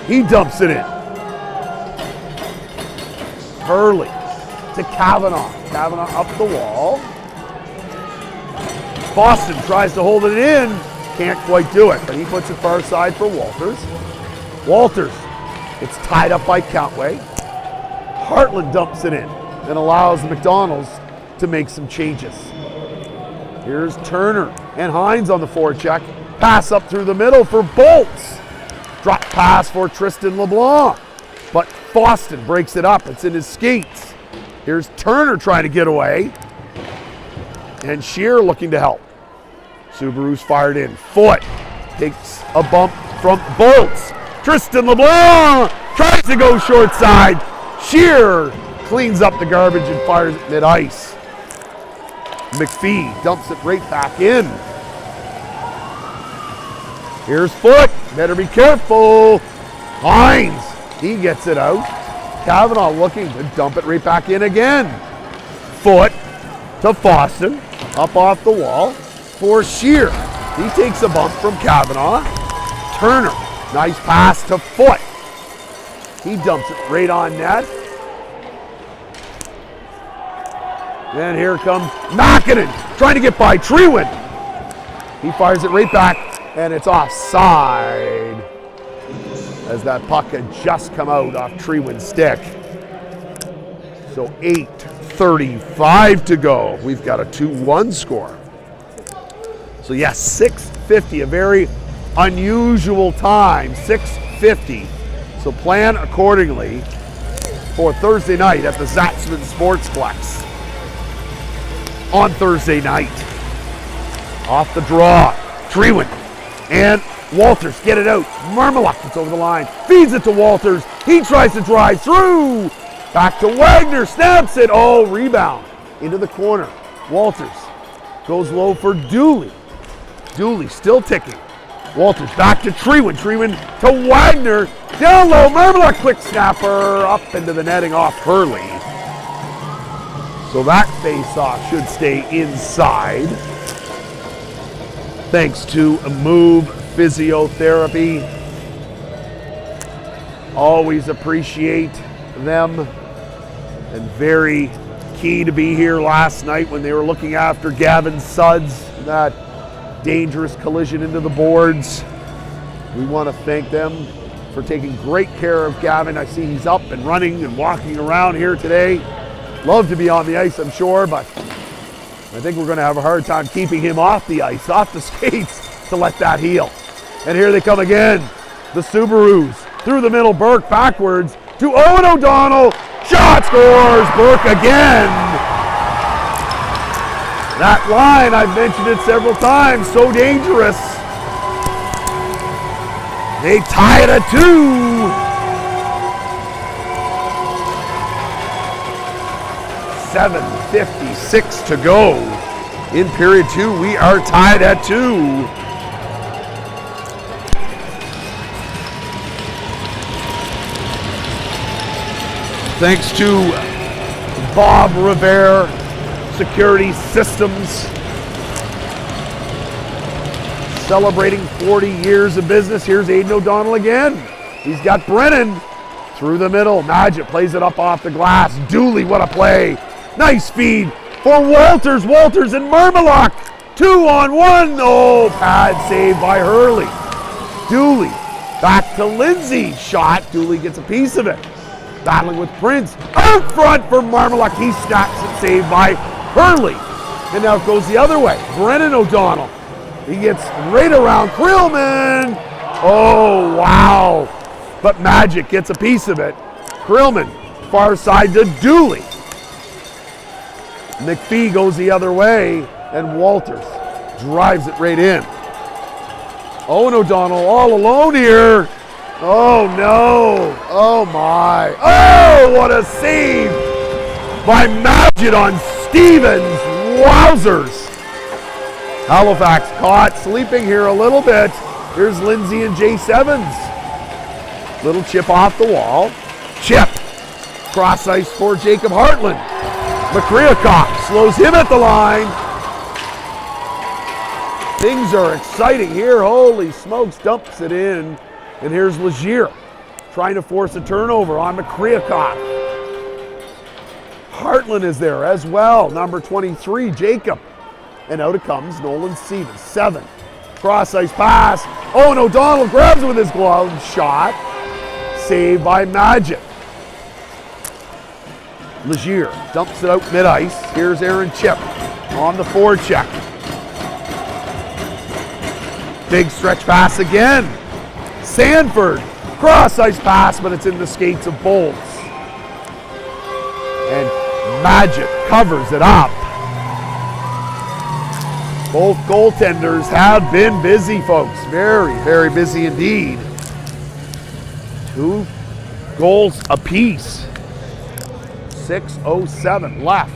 He dumps it in. Hurley to Kavanaugh. Kavanaugh up the wall. Boston tries to hold it in. Can't quite do it, but he puts it far side for Walters. Walters, it's tied up by Countway. Hartland dumps it in and allows the McDonald's to make some changes. Here's Turner and Hines on the forecheck. Pass up through the middle for Bolts. Drop pass for Tristan LeBlanc. But Boston breaks it up. It's in his skates. Here's Turner trying to get away. And Shear looking to help. Subaru's fired in. Foot takes a bump from Bolts. Tristan LeBlanc tries to go short side. Shear cleans up the garbage and fires it mid-ice. McPhee dumps it right back in. Here's Foot. Better be careful. Hines. He gets it out. Kavanaugh looking to dump it right back in again. Foot to Boston. Up off the wall for Shear. He takes a bump from Kavanaugh. Turner. Nice pass to Foot. He dumps it right on net. And here comes Mackinnon trying to get by Trewind. He fires it right back, and it's offside as that puck had just come out off Trewind's stick. So 8:35 to go. We've got a 2-1 score. So yes, 6:50, a very unusual time, 6:50. So plan accordingly for Thursday night at the Zatzman Sportsplex. On Thursday night. Off the draw. Trewind and Walters get it out. Marmaluk gets over the line. Feeds it to Walters. He tries to drive through. Back to Wagner. Snaps it. Oh, rebound. Into the corner. Walters goes low for Dooley. Dooley still ticking. Walters back to Trewind. Trewind to Wagner. Down low. Marmaluk quick snapper. Up into the netting off Hurley. So that face-off should stay inside. Thanks to Move Physiotherapy. Always appreciate them. And very key to be here last night when they were looking after Gavin Suds. That dangerous collision into the boards. We want to thank them for taking great care of Gavin. I see he's up and running and walking around here today. Love to be on the ice, I'm sure, but I think we're going to have a hard time keeping him off the ice, off the skates, to let that heal. And here they come again. The Subarus through the middle. Burke backwards to Owen O'Donnell. Shot scores. Burke again. That line, I've mentioned it several times, so dangerous. They tie it at 2. 7:56 to go. In period 2, we are tied at 2. Thanks to Bob Revere Security Systems, celebrating 40 years of business. Here's Aidan O'Donnell again. He's got Brennan through the middle. Magid plays it up off the glass. Dooley, what a play. Nice feed for Walters. Walters and Marmaluk. 2-on-1. Oh, pad save by Hurley. Dooley back to Lindsay. Shot. Dooley gets a piece of it. Battling with Prince. Out front for Marmaluk. He snaps it, saved by Hurley. And now it goes the other way. Brennan O'Donnell. He gets right around Krillman. Oh, wow. But Magid gets a piece of it. Krillman, far side to Dooley. McPhee goes the other way, and Walters drives it right in. Owen O'Donnell all alone here. Oh, no. Oh, my. Oh, what a save by Magid on Stevens. Wowzers. Halifax caught sleeping here a little bit. Here's Lindsay and Jay Sevens. Little chip off the wall. Chip. Cross ice for Jacob Hartland. McCreacock slows him at the line. Things are exciting here. Holy smokes, dumps it in. And here's Legier trying to force a turnover on Makryakov. Hartland is there as well. Number 23, Jacob. And out it comes Nolan Stevens. 7. Cross ice pass. Oh, and O'Donnell grabs it with his glove. Shot. Saved by Magic. Legier dumps it out mid-ice. Here's Aaron Chip on the forecheck. Big stretch pass again. Sanford. Cross ice pass, but it's in the skates of Bolts. And Magic covers it up. Both goaltenders have been busy, folks. Very, very busy indeed. 2 goals apiece. 6:07 left.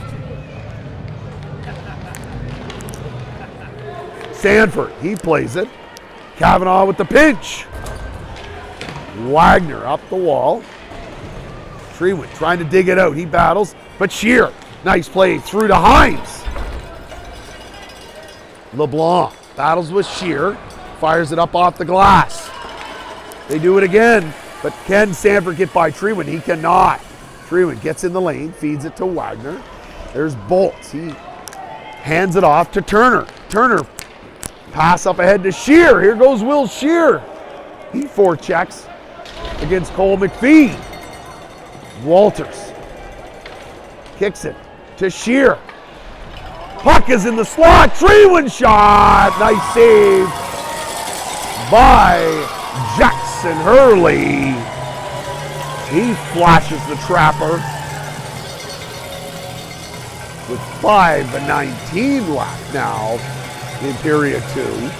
Sanford, he plays it. Kavanaugh with the pinch. Wagner up the wall. Treewood trying to dig it out. He battles, but Shear, nice play through to Hines. LeBlanc battles with Shear, fires it up off the glass. They do it again, but can Sanford get by Treewood? He cannot. Treewood gets in the lane, feeds it to Wagner. There's Bolts. He hands it off to Turner. Turner, pass up ahead to Shear. Here goes Will Shear. He forechecks against Cole McPhee. Walters kicks it to Shear. Puck is in the slot. Treewood shot. Nice save by Jackson Hurley. He flashes the trapper with 5:19 left now in period 2.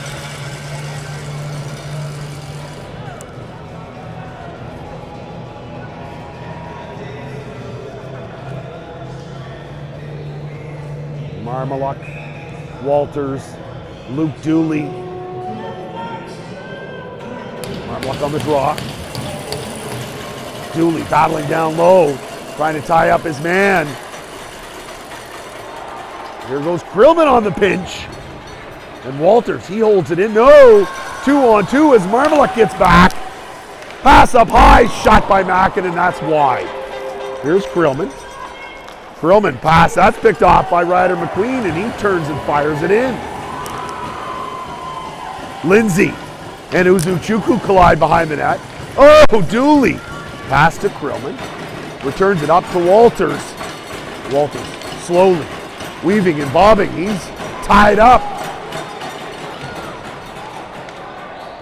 Marmaluk, Walters, Luke Dooley. Marmaluk on the draw. Dooley battling down low, trying to tie up his man. Here goes Krillman on the pinch. And Walters, he holds it in. No! 2-on-2 as Marmaluk gets back. Pass up high, shot by Mackin, and that's wide. Here's Krillman. Krillman pass, that's picked off by Ryder McQueen, and he turns and fires it in. Lindsay and Uzuchukwu collide behind the net. Oh, Dooley. Pass to Krillman. Returns it up to Walters. Walters slowly weaving and bobbing. He's tied up.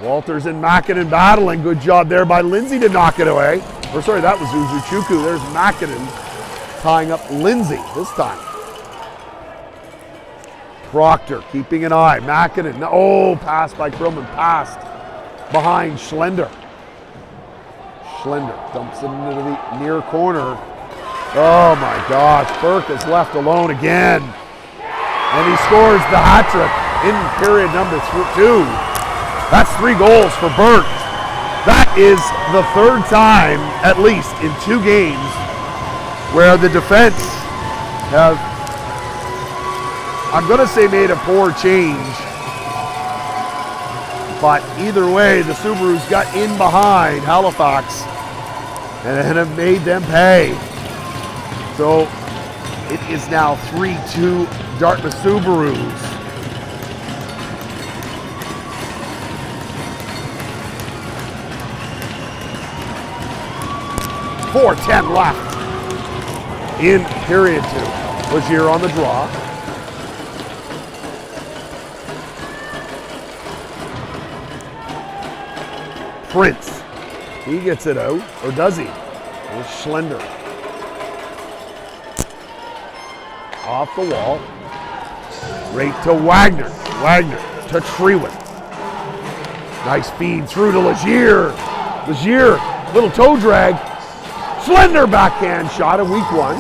Walters and Mackinnon battling. Good job there by Lindsay to knock it away. Or sorry, that was Uzuchukwu. There's Mackinnon tying up Lindsay this time. Proctor keeping an eye. Mackinnon. Oh, pass by Krillman. Passed behind Schlender. Schlender dumps it into the near corner. Oh my gosh, Burke is left alone again. And he scores the hat trick in period number 2. That's 3 goals for Burke. That is the 3rd time, at least in 2 games, where the defense have, I'm gonna say, made a poor change. But either way, the Subarus got in behind Halifax and have made them pay. So it is now 3-2 Dartmouth Subarus. .4:10 left in period 2. Legier on the draw. Prince, he gets it out, or does he? There's Schlender. Off the wall. Right to Wagner. Wagner to Treewood. Nice feed through to Legier. Legier, little toe drag. Schlender backhand shot in week 1.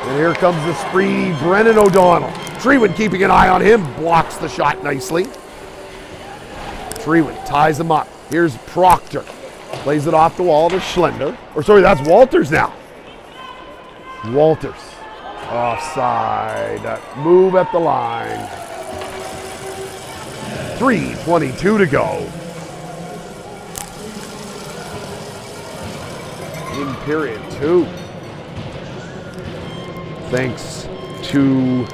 And here comes the spree, Brennan O'Donnell. Treewood keeping an eye on him, blocks the shot nicely. Treewood ties him up. Here's Proctor. Plays it off the wall to Schlender. Or sorry, that's Walters now. Walters Offside. Move at the line. 3:22 to go. In period 2. Thanks to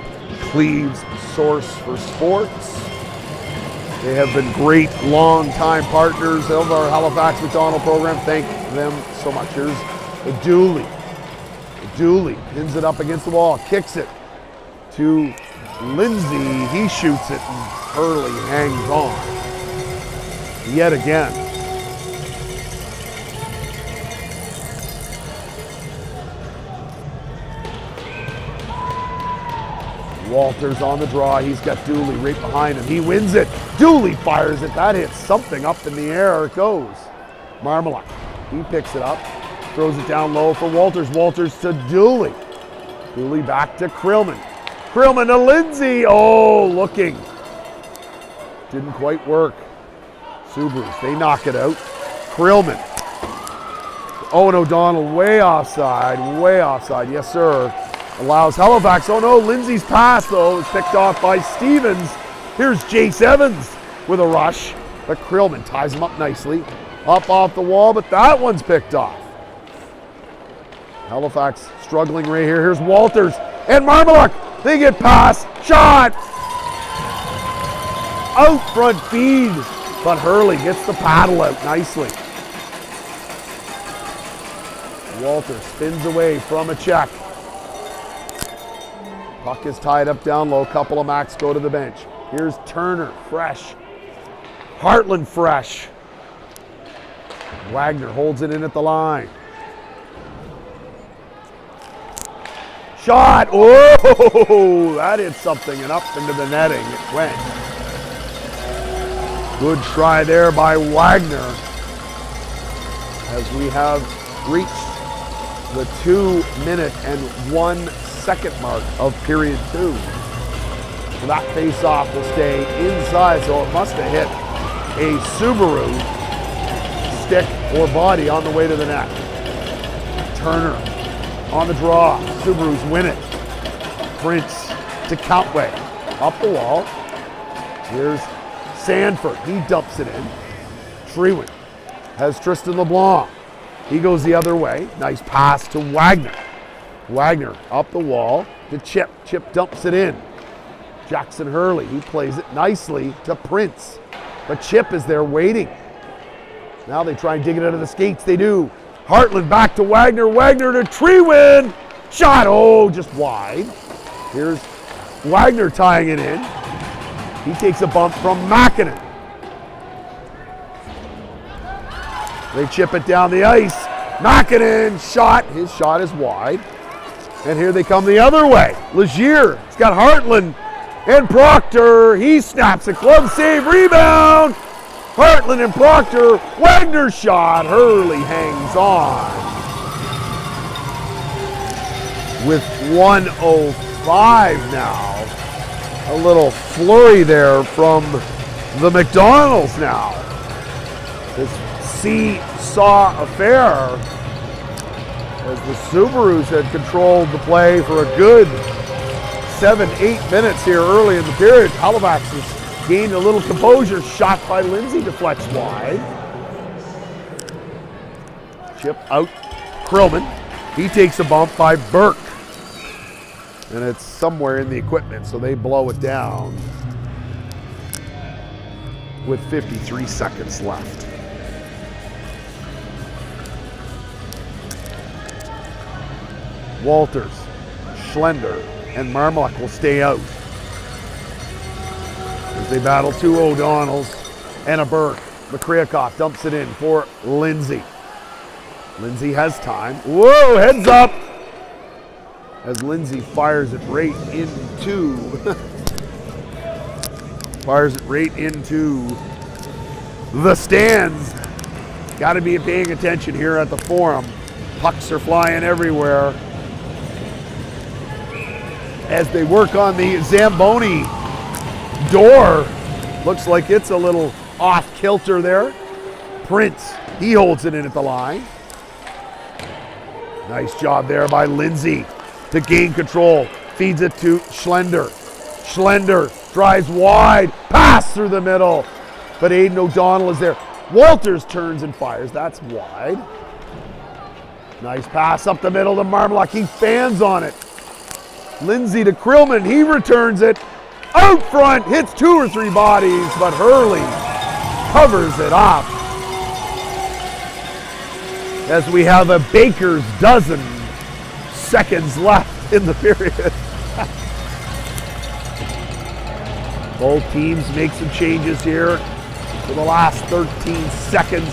Cleve's Source for Sports. They have been great long-time partners of our Halifax McDonald program. Thank them so much. Here's Dooley. Dooley pins it up against the wall, kicks it to Lindsay. He shoots it and Hurley hangs on. Yet again. Walters on the draw. He's got Dooley right behind him. He wins it. Dooley fires it. That hits something up in the air. It goes. Marmalak. He picks it up. Throws it down low for Walters. Walters to Dooley. Dooley back to Krillman. Krillman to Lindsay. Oh, looking. Didn't quite work. Subarus, they knock it out. Krillman. Owen O'Donnell way offside. Way offside. Yes, sir. Allows Halifax. Oh no, Lindsay's pass though is picked off by Stevens. Here's Jace Evans with a rush. But Krillman ties him up nicely. Up off the wall, but that one's picked off. Halifax struggling right here. Here's Walters and Marmalak. They get past. Shot! Out front feed. But Hurley gets the paddle out nicely. Walters spins away from a check. Puck is tied up down low. Couple of Macs go to the bench. Here's Turner, fresh. Hartland, fresh. Wagner holds it in at the line. Shot! Oh, that hit something and up into the netting it went. Good try there by Wagner. As we have reached the 2-minute and 1 second mark of period 2. So that face-off will stay inside, so it must have hit a Subaru stick or body on the way to the net. Turner on the draw. Subarus win it. Prince to Countway. Up the wall. Here's Sanford. He dumps it in. Treewin has Tristan LeBlanc. He goes the other way. Nice pass to Wagner. Wagner up the wall to Chip. Chip dumps it in. Jackson Hurley, he plays it nicely to Prince. But Chip is there waiting. Now they try and dig it out of the skates. They do. Hartland back to Wagner. Wagner to Treewin. Shot, oh, just wide. Here's Wagner tying it in. He takes a bump from Makinen. They chip it down the ice. Makinen, shot. His shot is wide. And here they come the other way. Legier, it's got Hartland and Proctor. He snaps a glove save, rebound. Hartland and Proctor. Wagner shot. Hurley hangs on. With 1:05 now. A little flurry there from the McDonald's now. This seesaw affair as the Subarus had controlled the play for a good 7-8 minutes here early in the period. Halifax has gained a little composure. Shot by Lindsay deflects wide. Chip out. Krillman. He takes a bump by Burke. And it's somewhere in the equipment, so they blow it down with 53 seconds left. Walters, Schlender, and Marmalak will stay out as they battle two O'Donnells and a Burke. Makryakov dumps it in for Lindsay. Lindsay has time. Whoa, heads up! As Lindsay fires it right into the stands. Got to be paying attention here at the Forum. Pucks are flying everywhere as they work on the Zamboni door. Looks like it's a little off kilter there. Prince, he holds it in at the line. Nice job there by Lindsay. to gain control. Feeds it to Schlender. Schlender drives wide, pass through the middle, but Aidan O'Donnell is there. Walters turns and fires. That's wide. Nice pass up the middle to Marmlock. He fans on it. Lindsay to Krillman. He returns it. Out front, hits 2 or 3 bodies, but Hurley covers it up. As we have a baker's dozen seconds left in the period. Both teams make some changes here for the last 13 seconds.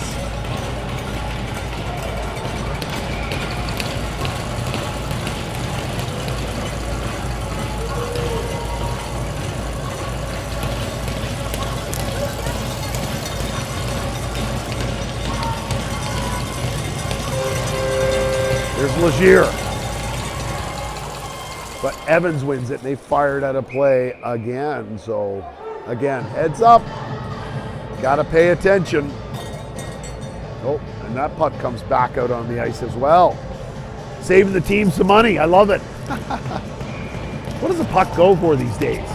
There's Legier. But Evans wins it, and they fired out of play again. So, again, heads up. Got to pay attention. Oh, and that puck comes back out on the ice as well. Saving the team some money. I love it. What does a puck go for these days?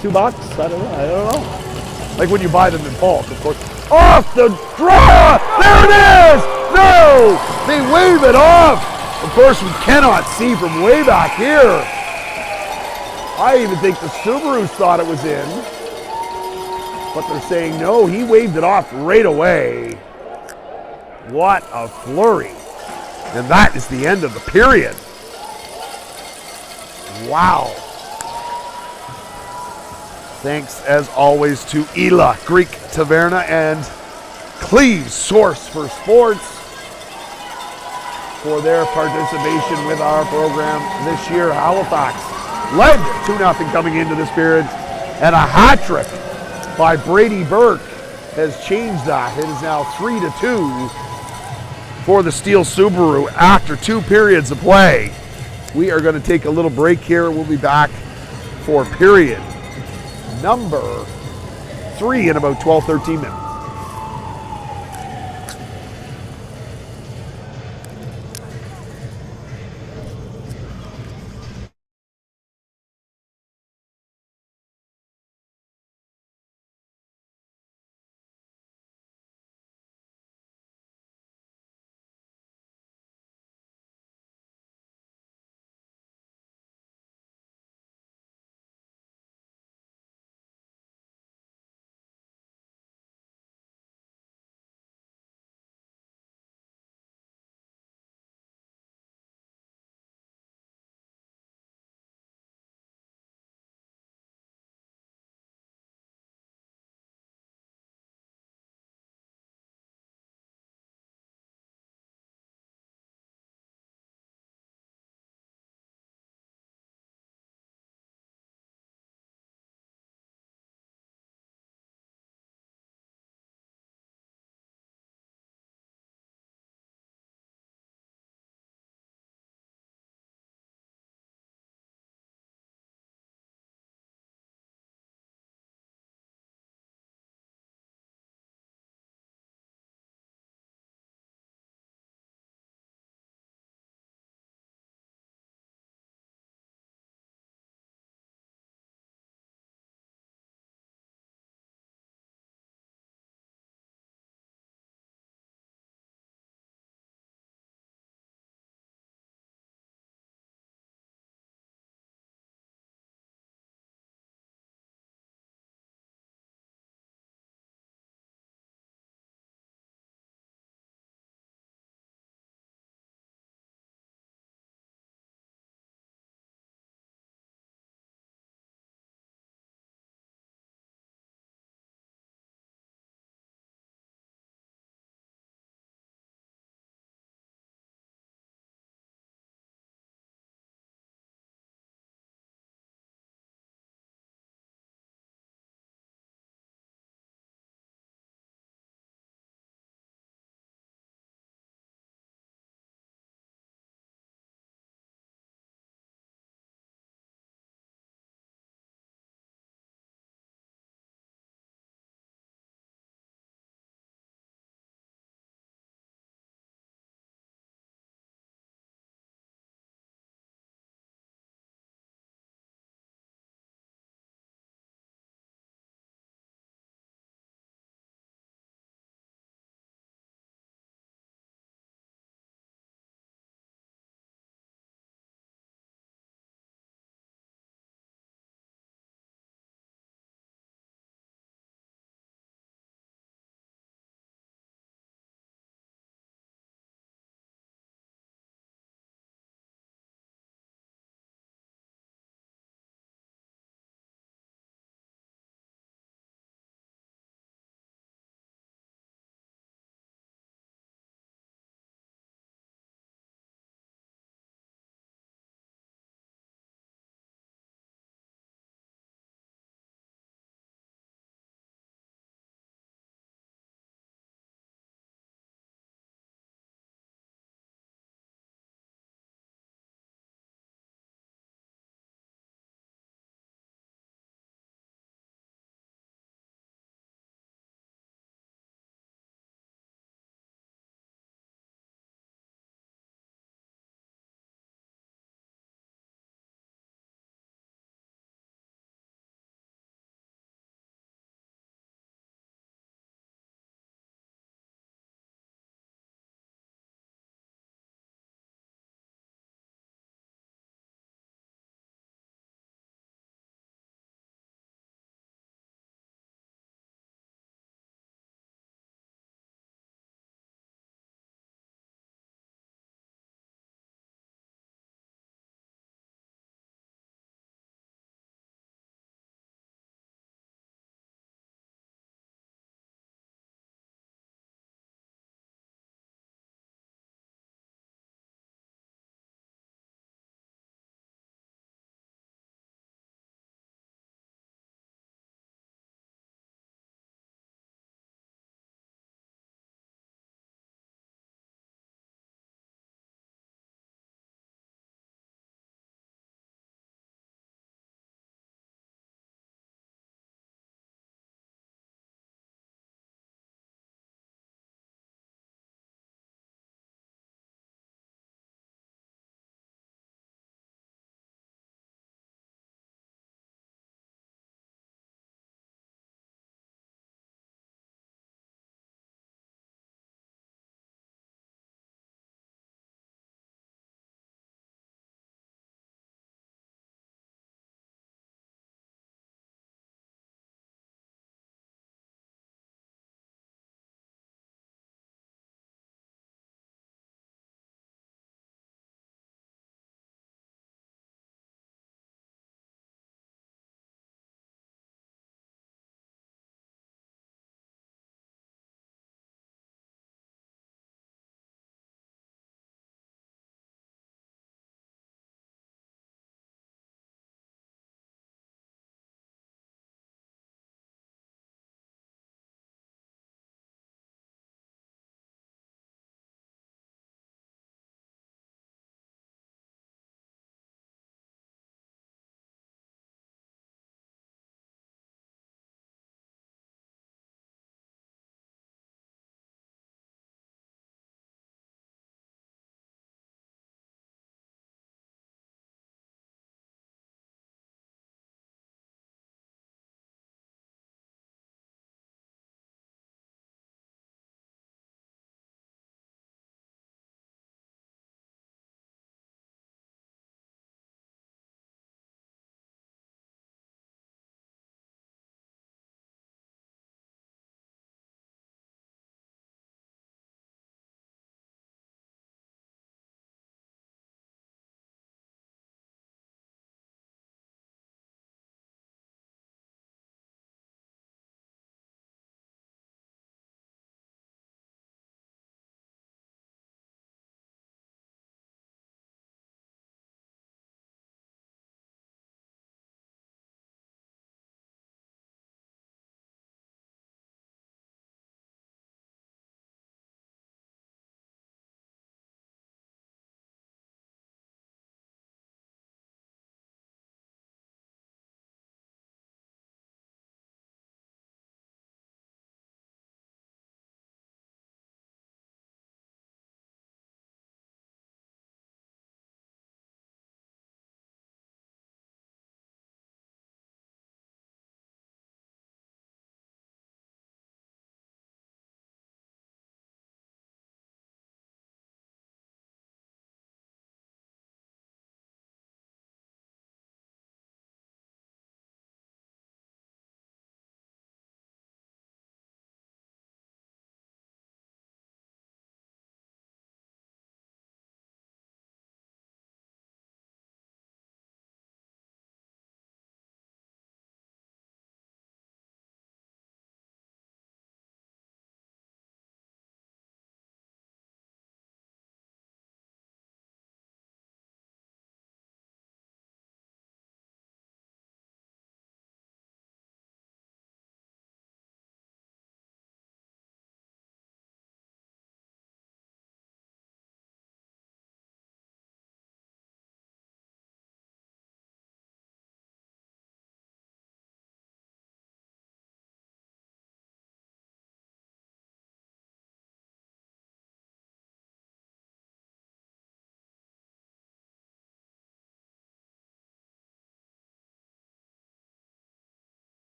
$2? I don't know. Like when you buy them in bulk, of course. Off the draw! There it is! No! They wave it off! Of course, we cannot see from way back here. I even think the Subarus thought it was in. But they're saying no, he waved it off right away. What a flurry. And that is the end of the period. Wow. Thanks as always to Ela, Greek Taverna, and Cleve's Source for Sports for their participation with our program this year. Halifax led 2-0 coming into this period, and a hat trick by Brady Burke has changed that. It is now 3-2 for the Steele Subaru after 2 periods of play. We are going to take a little break here. We'll be back for period number 3 in about 12-13 minutes.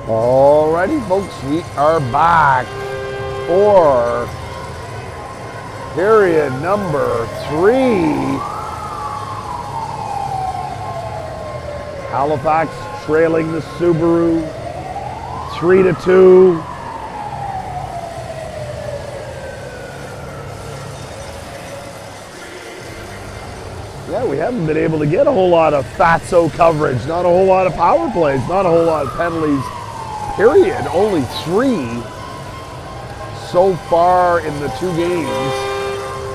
Alrighty, folks, we are back for period number 3. Halifax trailing the Subaru 3-2. Yeah, we haven't been able to get a whole lot of fatso coverage, not a whole lot of power plays, not a whole lot of penalties, period. Only 3 so far in the 2 games,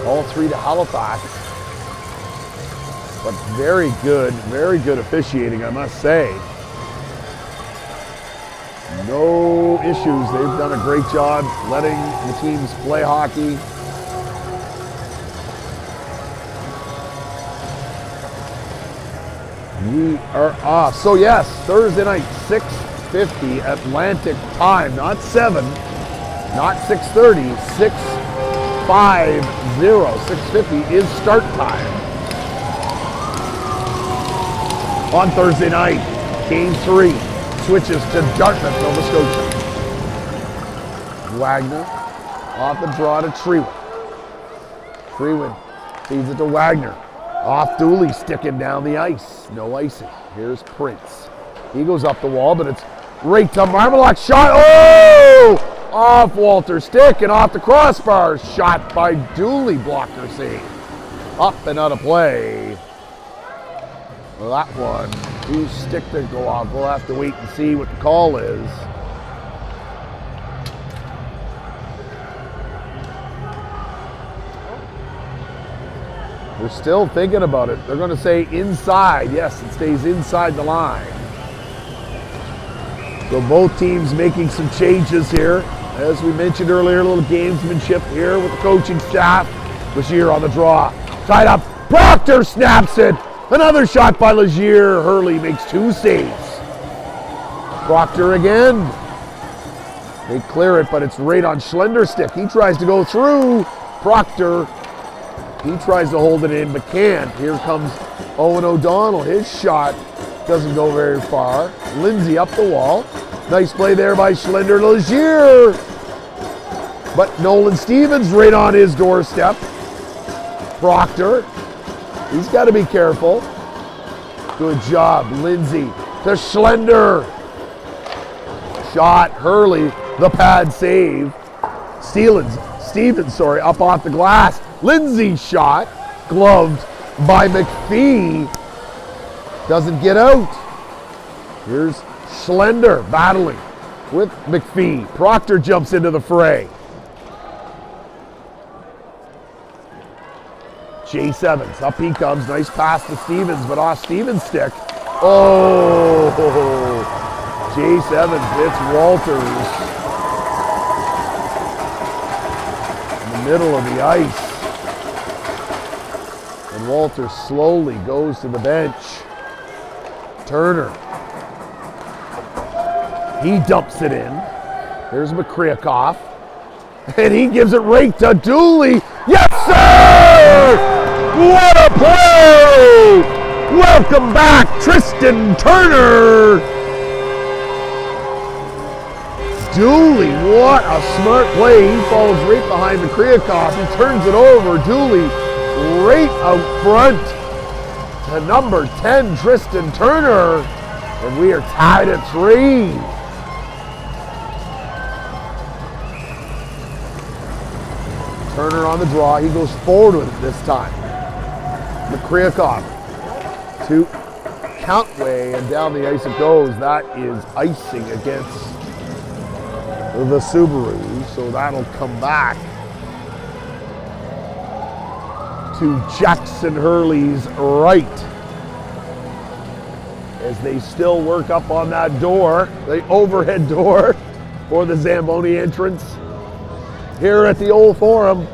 all 3 to Halifax. But very good officiating, I must say. No issues. They've done a great job letting the teams play hockey. We are off. So yes, Thursday night, 6:50 Atlantic time, not 7, not 6:30, 6:50. 6:50 is start time. On Thursday night, Game 3 switches to Dartmouth, Nova Scotia. Wagner off the draw to Treewin. Treewin feeds it to Wagner. Off Dooley, sticking down the ice. No icing. Here's Prince. He goes up the wall, but it's right to Marmalak. Shot. Oh! Off Walter's stick and off the crossbar. Shot by Dooley. Blocker save. Up and out of play. Well, that one, whose stick did go off? We'll have to wait and see what the call is. They're still thinking about it. They're going to say inside. Yes, it stays inside the line. So both teams making some changes here. As we mentioned earlier, a little gamesmanship here with the coaching staff. Legier on the draw. Tied up. Proctor snaps it. Another shot by Legier. Hurley makes 2 saves. Proctor again. They clear it, but it's right on Schlender's stick. He tries to go through. Proctor, he tries to hold it in, but can't. Here comes Owen O'Donnell. His shot doesn't go very far. Lindsay up the wall. Nice play there by Schlender. Legier. But Nolan Stevens right on his doorstep. Proctor. He's got to be careful. Good job, Lindsay to Schlender. Shot, Hurley, the pad save. Stevens, up off the glass. Lindsay's shot, gloved by McPhee. Doesn't get out. Here's Schlender battling with McPhee. Proctor jumps into the fray. J7's up he comes. Nice pass to Stevens, but off Stevens' stick. Oh, J7 hits Walters in the middle of the ice. And Walters slowly goes to the bench. Turner. He dumps it in. Here's Makryakov. And he gives it right to Dooley. Yes, sir! What a play! Welcome back, Tristan Turner. Dooley, what a smart play. He falls right behind Makryakov. He turns it over. Dooley right out front to number 10, Tristan Turner. And we are tied at 3. Turner on the draw. He goes forward with it this time. Makryakov to Countway, and down the ice it goes. That is icing against the Subaru, so that'll come back to Jackson Hurley's right as they still work up on that door, the overhead door for the Zamboni entrance here at the Old Forum.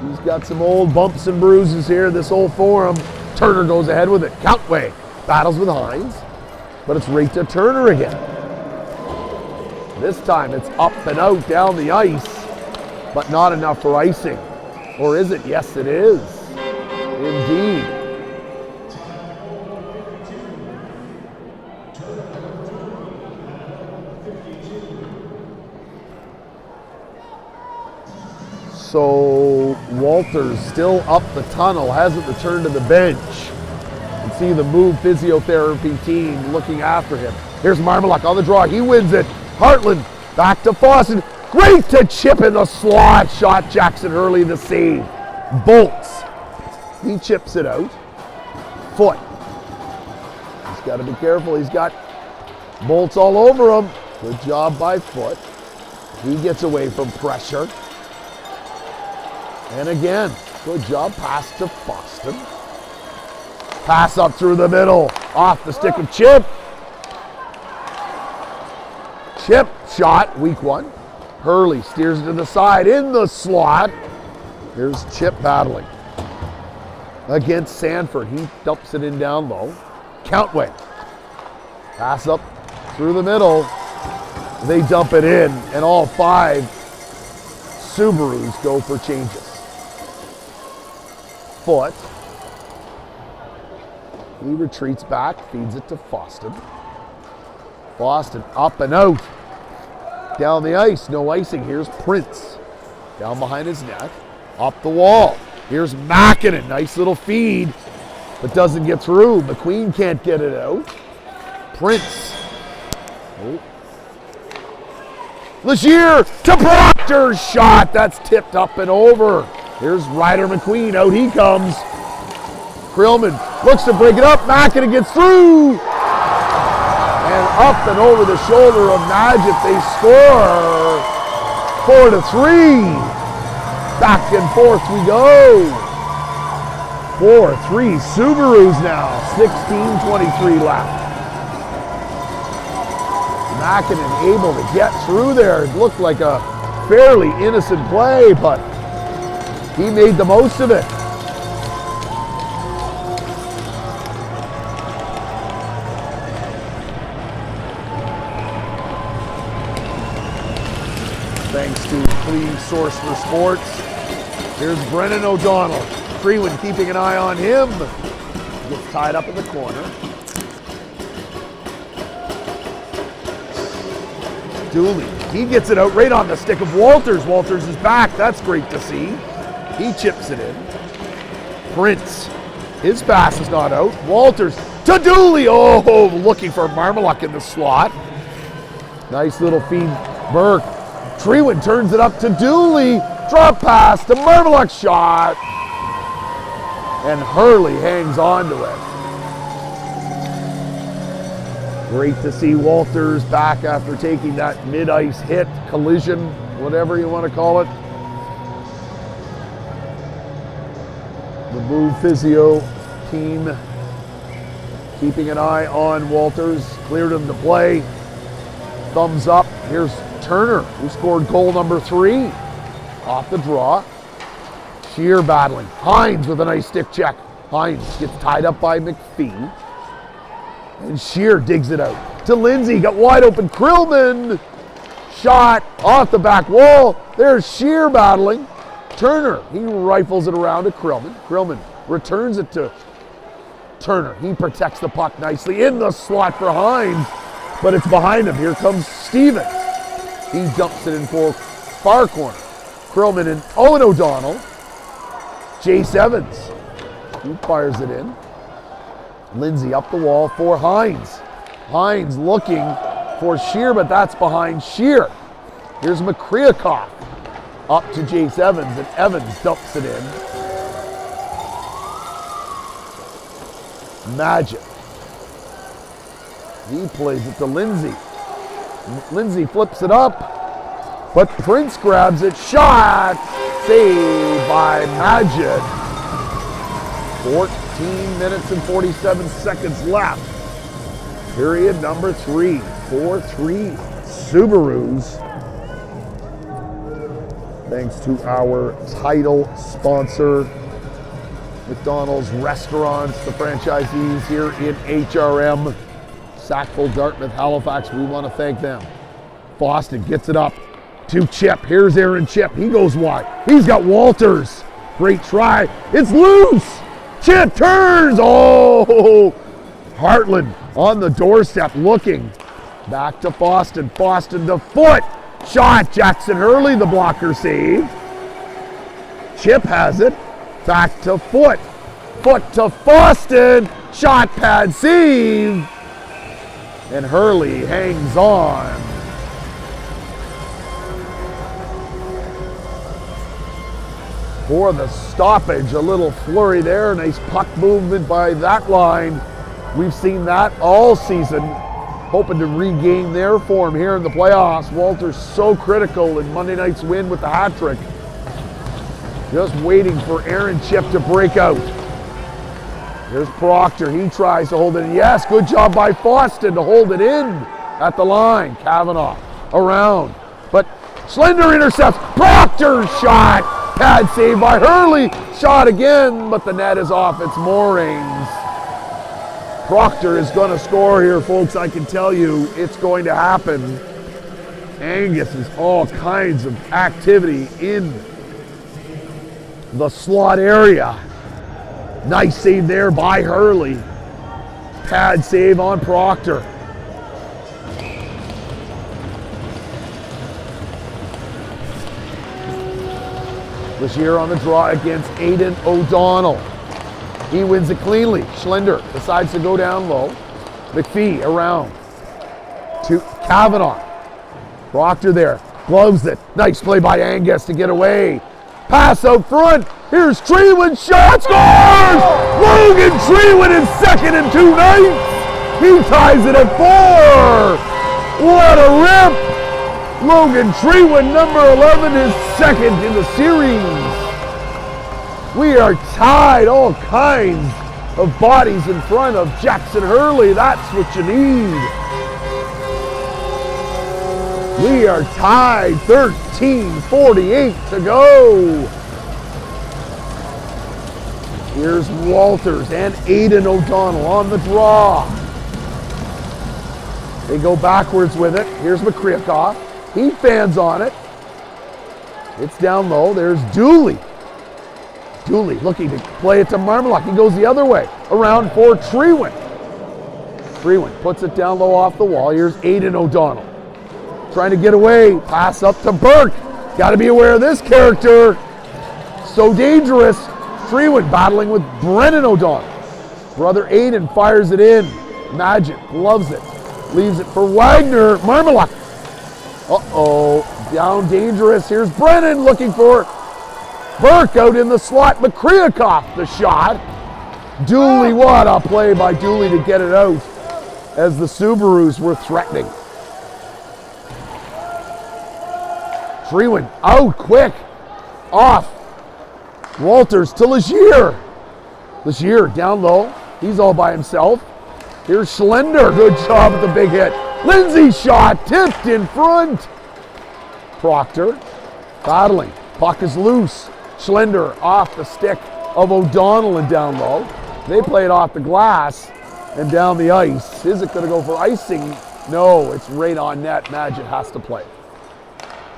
She's got some old bumps and bruises here, this Old Forum. Turner goes ahead with it. Countway battles with Hines, but it's right to Turner again. This time it's up and out down the ice, but not enough for icing. Or is it? Yes, it is. Indeed. So Walters still up the tunnel, hasn't returned to the bench. You can see the Move physiotherapy team looking after him. Here's Marmaluk on the draw, he wins it. Hartland back to Fawcett. Great to chip in the slot. Shot Jackson Hurley the save. Bolts. He chips it out. Foot. He's got to be careful. He's got bolts all over him. Good job by Foot. He gets away from pressure. And again, good job. Pass to Boston. Pass up through the middle. Off the stick of Chip. Chip shot, weak one. Hurley steers it to the side in the slot. Here's Chip battling against Sanford. He dumps it in down low. Countway. Pass up through the middle. They dump it in, and all 5 Subarus go for changes. Foot. He retreats back, feeds it to Foston. Boston up and out. Down the ice, no icing. Here's Prince. Down behind his net. Up the wall. Here's Mackinnon. Nice little feed, but doesn't get through. McQueen can't get it out. Prince. Oh. Legier to Proctor's shot. That's tipped up and over. Here's Ryder McQueen. Out he comes. Krillman looks to break it up. Mackinnon gets through. And up and over the shoulder of Magic, they score 4-3. Back and forth we go. 4-3 Subarus now. 16:23 left. Mackinnon able to get through there. It looked like a fairly innocent play, but he made the most of it. Thanks to Clean Source for Sports. Here's Brennan O'Donnell. Freeman keeping an eye on him. Gets tied up in the corner. Dooley, he gets it out right on the stick of Walters. Walters is back. That's great to see. He chips it in. Prince, his pass is not out. Walters to Dooley. Oh, looking for Marmaluk in the slot. Nice little feed, Burke. Treewin turns it up to Dooley. Drop pass to Marmaluk shot. And Hurley hangs on to it. Great to see Walters back after taking that mid-ice hit, collision, whatever you want to call it. The Move physio team keeping an eye on Walters. Cleared him to play. Thumbs up. Here's Turner, who scored goal number 3 off the draw. Shear battling. Hines with a nice stick check. Hines gets tied up by McPhee. And Shear digs it out to Lindsay. Got wide open. Krillman. Shot off the back wall. There's Shear battling. Turner, he rifles it around to Krillman. Krillman returns it to Turner. He protects the puck nicely in the slot for Hines, but it's behind him. Here comes Stevens. He dumps it in for far corner. Krillman and Owen O'Donnell. Jace Evans, he fires it in. Lindsay up the wall for Hines. Hines looking for Shear, but that's behind Shear. Here's McCreacock up to Jace Evans, and Evans dumps it in. Magic. He plays it to Lindsay. Lindsay flips it up, but Prince grabs it. Shot! Saved by Magic. 14 minutes and 47 seconds left. Period number 3. 4-3 Subarus. Thanks to our title sponsor, McDonald's Restaurants, the franchisees here in HRM, Sackville, Dartmouth, Halifax. We want to thank them. Boston gets it up to Chip. Here's Aaron Chip. He goes wide. He's got Walters. Great try. It's loose. Chip turns. Oh, Hartland on the doorstep looking. Back to Boston. Boston to foot. Shot. Jackson Hurley, the blocker saved. Chip has it. Back to Foot. Foot to Foston. Shot pad save. And Hurley hangs on. For the stoppage, a little flurry there. Nice puck movement by that line. We've seen that all season. Hoping to regain their form here in the playoffs. Walter's so critical in Monday night's win with the hat trick. Just waiting for Aaron Chip to break out. Here's Proctor. He tries to hold it in. Yes, good job by Foston to hold it in at the line. Kavanaugh around. But Schlender intercepts. Proctor's shot. Pad save by Hurley. Shot again, but the net is off its moorings. Proctor is going to score here, folks. I can tell you it's going to happen. Angus is all kinds of activity in the slot area. Nice save there by Hurley. Pad save on Proctor. This year on the draw against Aidan O'Donnell. He wins it cleanly. Schlender decides to go down low. McPhee around to Kavanaugh. Proctor there, gloves it. Nice play by Angus to get away. Pass out front. Here's Treewin, shot, scores! Logan Treewin in second in 2 nights. He ties it at 4. What a rip! Logan Treewin, number 11, is second in the series. We are tied, all kinds of bodies in front of Jackson Hurley. That's what you need. We are tied, 13:48 to go. Here's Walters and Aidan O'Donnell on the draw. They go backwards with it. Here's McCreacoff. He fans on it. It's down low. There's Dooley. Dooley looking to play it to Marmalak. He goes the other way. Around for Treewin. Treewin puts it down low off the wall. Here's Aidan O'Donnell. Trying to get away. Pass up to Burke. Got to be aware of this character. So dangerous. Treewin battling with Brennan O'Donnell. Brother Aidan fires it in. Magic loves it. Leaves it for Wagner. Marmalak. Uh-oh. Down dangerous. Here's Brennan looking for Burke out in the slot. McCreacoff the shot. Dooley, what a play by Dooley to get it out as the Subarus were threatening. Treewin out quick. Off. Walters to Legier. Legier down low. He's all by himself. Here's Schlender. Good job with the big hit. Lindsay shot tipped in front. Proctor battling. Puck is loose. Schlender off the stick of O'Donnell and down low. They play it off the glass and down the ice. Is it going to go for icing? No, it's right on net. Magic has to play.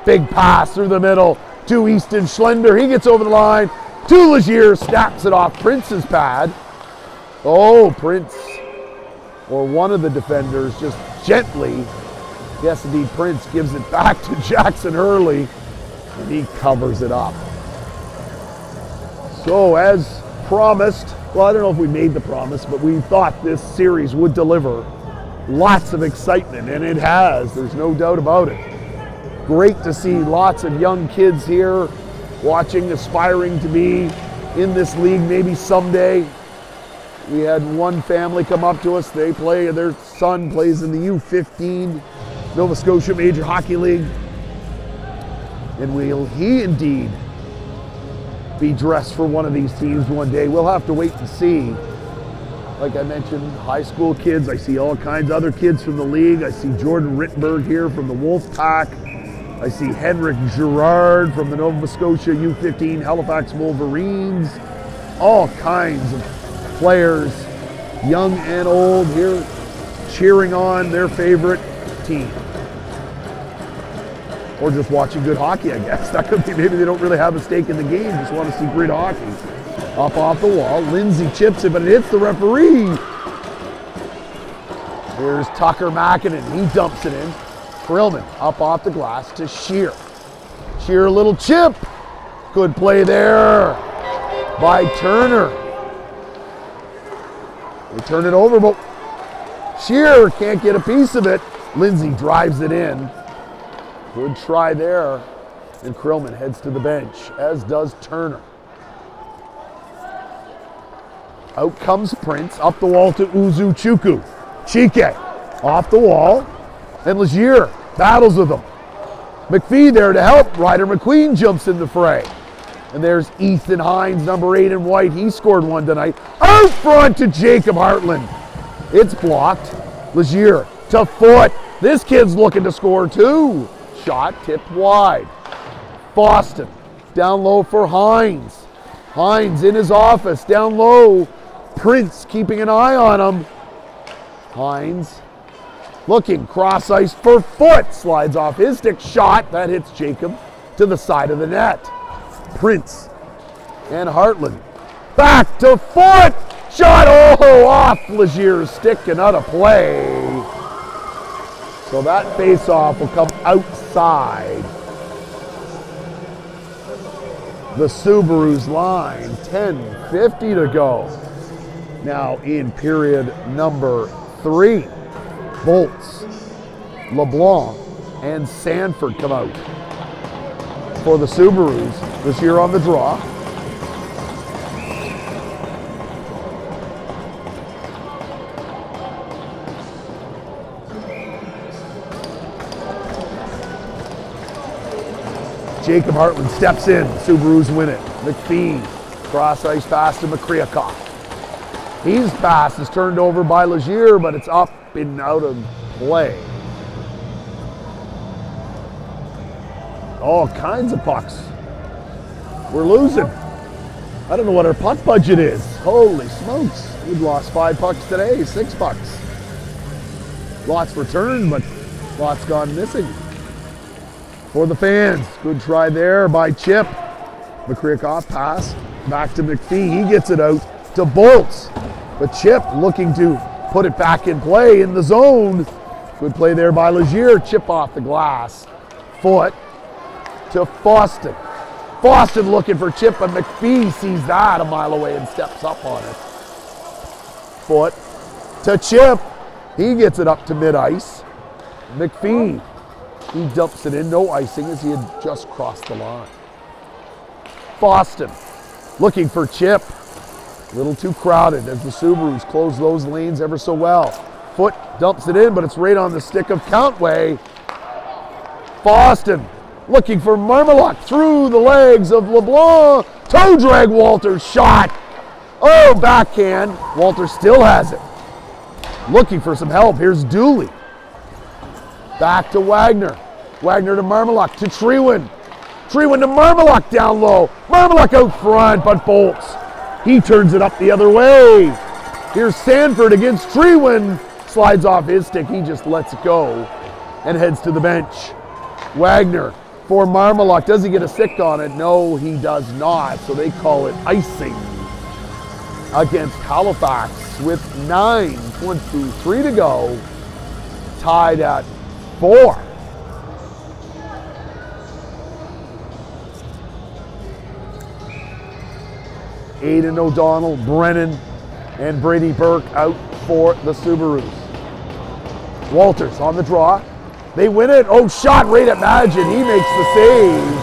Big pass through the middle to Easton Schlender. He gets over the line. To Legier, snaps it off Prince's pad. Oh, Prince, or one of the defenders, just gently, yes indeed, Prince gives it back to Jackson Hurley, and he covers it up. So as promised, well, I don't know if we made the promise, but we thought this series would deliver lots of excitement, and it has. There's no doubt about it. Great to see lots of young kids here watching, aspiring to be in this league maybe someday. We had one family come up to us. They play, their son plays in the U18 Nova Scotia Major Hockey League. And will he indeed be dressed for one of these teams one day? We'll have to wait and see. Like I mentioned, high school kids. I see all kinds of other kids from the league. I see Jordan Rittenberg here from the Wolfpack. I see Henrik Girard from the Nova Scotia U15 Halifax Wolverines. All kinds of players, young and old, here cheering on their favorite team. Or just watching good hockey, I guess. That could be, maybe they don't really have a stake in the game, just want to see great hockey. Up off the wall, Lindsay chips it, but it hits the referee. Here's Tucker Mackinnon, he dumps it in. Krillman up off the glass to Shear. Shear, a little chip. Good play there by Turner. They turn it over, but Shear can't get a piece of it. Lindsay drives it in. Good try there. And Krillman heads to the bench, as does Turner. Out comes Prince, up the wall to Uzuchukwu. Chike off the wall, and Legier battles with him. McPhee there to help. Ryder McQueen jumps in the fray. And there's Ethan Hines, number 8 in white. He scored one tonight. Out front to Jacob Hartland. It's blocked. Legier to Foot. This kid's looking to score too. Shot tipped wide. Boston down low for Hines. Hines in his office, down low. Prince keeping an eye on him. Hines looking, cross ice for Foot. Slides off his stick, shot. That hits Jacob to the side of the net. Prince and Hartland. Back to Foot. Shot, off Legier's stick and out of play. So that face-off will come outside the Subaru's line. 10:50 to go. Now in period number 3, Bolts, LeBlanc, and Sanford come out for the Subarus this year on the draw. Jacob Hartland steps in. Subarus win it. McPhee, cross ice pass to Makryakov. His pass is turned over by Legier, but it's up and out of play. All kinds of pucks. We're losing. I don't know what our puck budget is. Holy smokes. We've lost 5 pucks today, 6 pucks. Lots returned, but lots gone missing. For the fans, good try there by Chip. Makryakov pass back to McPhee. He gets it out to Bolts. But Chip looking to put it back in play in the zone. Good play there by Legier. Chip off the glass. Foot to Foston. Foston looking for Chip, but McPhee sees that a mile away and steps up on it. Foot to Chip. He gets it up to mid-ice. McPhee. He dumps it in, no icing as he had just crossed the line. Foston looking for Chip. A little too crowded as the Subarus close those lanes ever so well. Foot dumps it in, but it's right on the stick of Countway. Foston looking for Marmaluk through the legs of LeBlanc. Toe drag Walter's shot. Oh, backhand. Walter still has it. Looking for some help. Here's Dooley. Back to Wagner. Wagner to Marmaluk to Treewin. Treewin to Marmaluk down low. Marmaluk out front, but Bolts. He turns it up the other way. Here's Sanford against Treewin. Slides off his stick. He just lets it go and heads to the bench. Wagner for Marmaluk. Does he get a stick on it? No, he does not. So they call it icing against Halifax with 9:23 to go. Tied at 4. Aiden O'Donnell, Brennan, and Brady Burke out for the Subarus. Walters on the draw. They win it. Oh, shot right at Magin. He makes the save.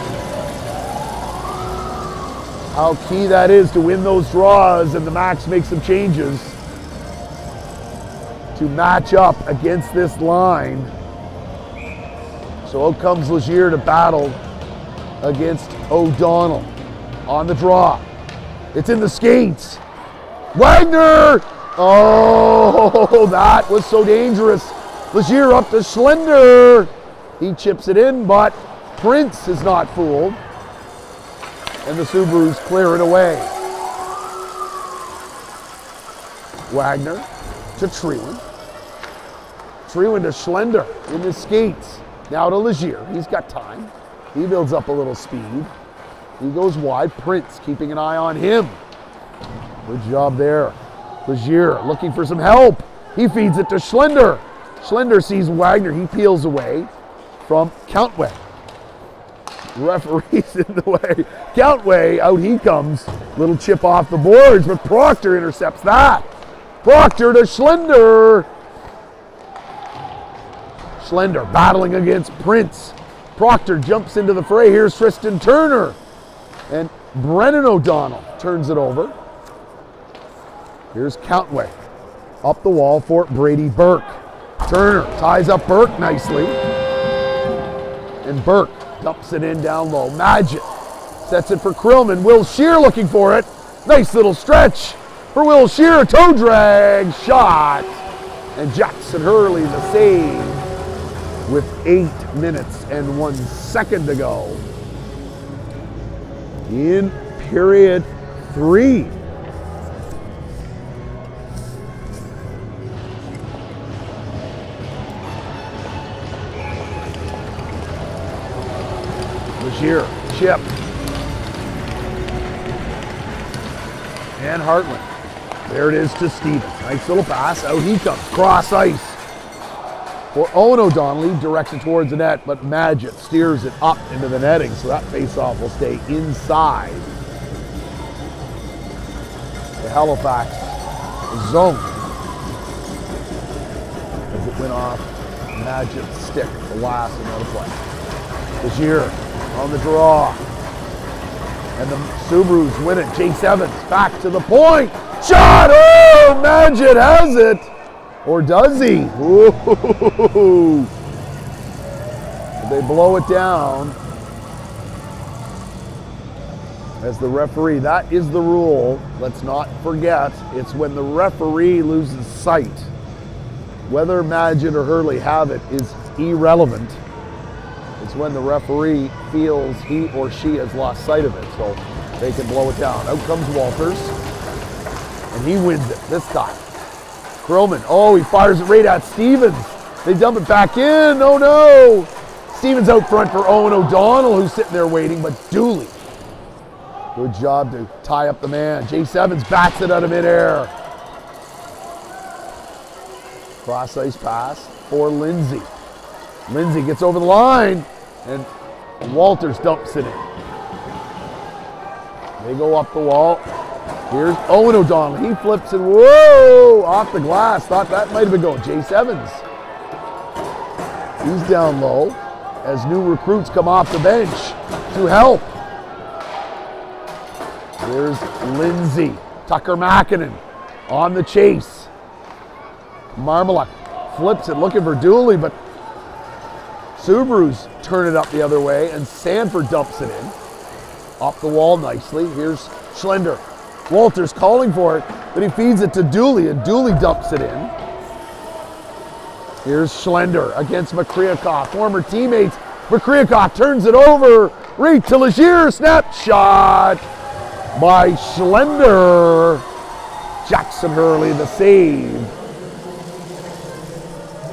How key that is to win those draws, and the Max makes some changes to match up against this line. So out comes Legier to battle against O'Donnell on the draw. It's in the skates. Wagner! Oh, that was so dangerous. Legier up to Schlender. He chips it in, but Prince is not fooled. And the Subarus clear it away. Wagner to Treewin. Treewin to Schlender in the skates. Now to Legier. He's got time. He builds up a little speed. He goes wide. Prince keeping an eye on him. Good job there. Legier looking for some help. He feeds it to Schlender. Schlender sees Wagner. He peels away from Countway. Referee's in the way. Countway, out he comes. Little chip off the boards, but Proctor intercepts that. Proctor to Schlender. Schlender battling against Prince. Proctor jumps into the fray. Here's Tristan Turner. And Brennan O'Donnell turns it over. Here's Countway. Up the wall for Brady Burke. Turner ties up Burke nicely. And Burke dumps it in down low. Magic sets it for Krillman. Will Scheer looking for it. Nice little stretch for Will Scheer. A toe drag shot. And Jackson Hurley the save with 8 minutes and 1 second to go in period 3. Here, Chip, and Hartland. There it is to Stevens. Nice little pass. Out he comes. Cross ice for Owen O'Donnell. He directs it towards the net, but Magic steers it up into the netting, so that faceoff will stay inside the Halifax zone. As it went off Magic's stick, the last another play. This year. On the draw. And the Subarus win it. Chase Evans back to the point. Shot! Oh, Magic has it. Or does he? Ooh. They blow it down. As the referee, that is the rule. Let's not forget, it's when the referee loses sight. Whether Magic or Hurley have it is irrelevant. It's when the referee feels he or she has lost sight of it, so they can blow it down. Out comes Walters, and he wins it this time. Krillman, oh, he fires it right at Stevens. They dump it back in, oh no! Stevens out front for Owen O'Donnell, who's sitting there waiting, but Dooley. Good job to tie up the man. Chase Evans bats it out of midair. Cross ice pass for Lindsay. Lindsay gets over the line, and Walters dumps it in. They go up the wall. Here's Owen O'Donnell. He flips it, whoa, off the glass. Thought that might have been going. Chase Evans. He's down low as new recruits come off the bench to help. Here's Lindsay. Tucker Mackinnon on the chase. Marmaluk flips it, looking for Dooley, but Subarus turn it up the other way, and Sanford dumps it in. Off the wall nicely. Here's Schlender. Walters calling for it, but he feeds it to Dooley, and Dooley dumps it in. Here's Schlender against McCreacock. Former teammates. McCreacock turns it over. Right to Legier. Snapshot by Schlender. Jackson Hurley the save.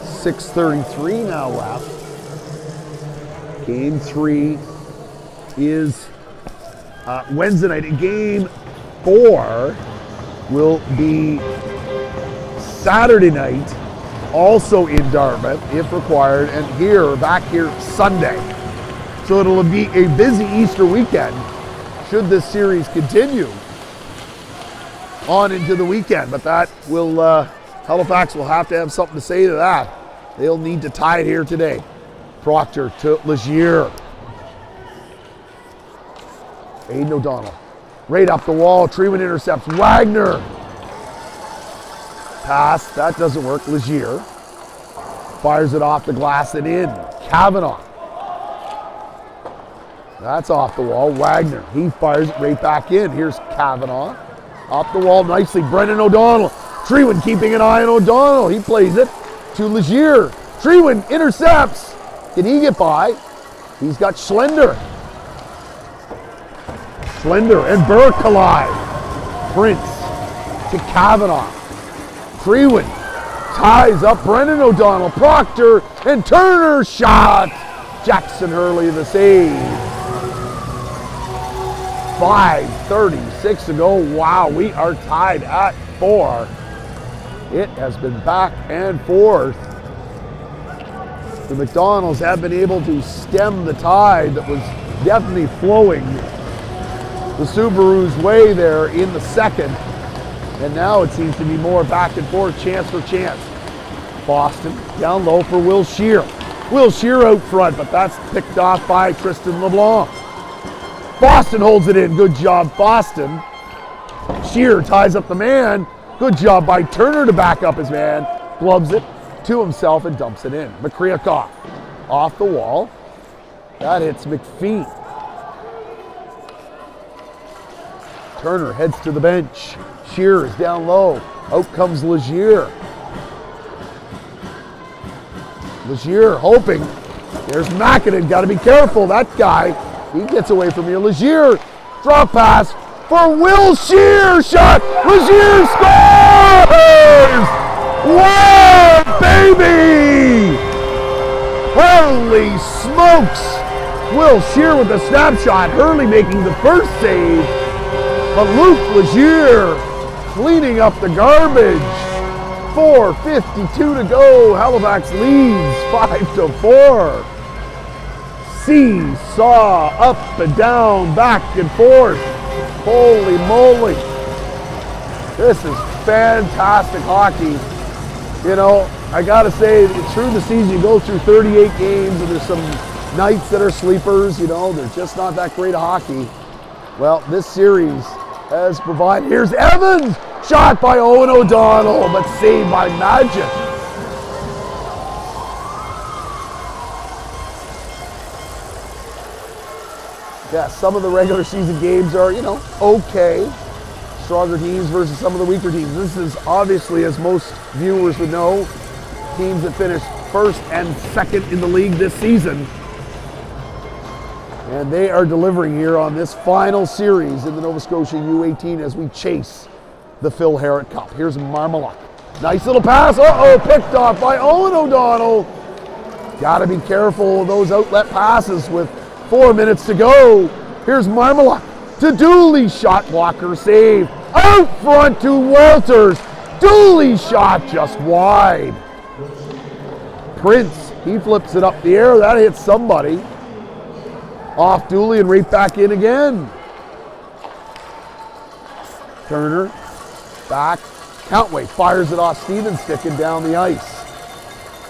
6:33 now left. Game 3 is Wednesday night. And Game 4 will be Saturday night, also in Dartmouth, if required, and back here Sunday. So it'll be a busy Easter weekend should this series continue on into the weekend. But that will, Halifax will have to have something to say to that. They'll need to tie it here today. Proctor to Legier. Aiden O'Donnell. Right up the wall. Treeman intercepts Wagner. Pass. That doesn't work. Legier fires it off the glass and in. Kavanaugh. That's off the wall. Wagner. He fires it right back in. Here's Kavanaugh. Off the wall nicely. Brendan O'Donnell. Treeman keeping an eye on O'Donnell. He plays it to Legier. Treeman intercepts. Can he get by? He's got Schlender. Schlender and Burke collide. Prince to Kavanaugh. Treeman ties up Brendan O'Donnell. Proctor and Turner shot. Jackson Hurley the save. 5:36 to go. Wow, we are tied at 4. It has been back and forth. The McDonald's have been able to stem the tide that was definitely flowing the Subaru's way there in the second. And now it seems to be more back and forth, chance for chance. Boston down low for Will Scheer. Will Scheer out front, but that's picked off by Tristan LeBlanc. Boston holds it in. Good job, Boston. Scheer ties up the man. Good job by Turner to back up his man. Gloves it to himself and dumps it in. Makryakov off the wall. That hits McPhee. Turner heads to the bench. Scheer is down low. Out comes Legier. Legier hoping. There's Mackinnon. Got to be careful. That guy, he gets away from here. Legier, drop pass for Will Scheer. Shot. Legier scores! Wow, baby! Holy smokes! Will Scheer with the snapshot. Hurley making the first save. But Luke Legier cleaning up the garbage. 4:52 to go. Halifax leads 5-4. Seesaw up and down, back and forth. Holy moly. This is fantastic hockey. You know, I gotta say, through the season you go through 38 games and there's some nights that are sleepers, you know, they're just not that great of hockey. Well, this series has provided. Here's Evans! Shot by Owen O'Donnell, but saved by Magic. Yeah, some of the regular season games are, you know, okay. Stronger teams versus some of the weaker teams. This is obviously, as most viewers would know, teams that finished first and second in the league this season. And they are delivering here on this final series in the Nova Scotia U18 as we chase the Phil Harrott Cup. Here's Marmaluk. Nice little pass. Uh-oh, picked off by Owen O'Donnell. Got to be careful of those outlet passes with 4 minutes to go. Here's Marmaluk to Dooley. Shot blocker save. Out front to Walters. Dooley shot just wide. Prince, he flips it up the air. That hits somebody. Off Dooley and right back in again. Turner, back. Countway fires it off Stevens, sticking down the ice.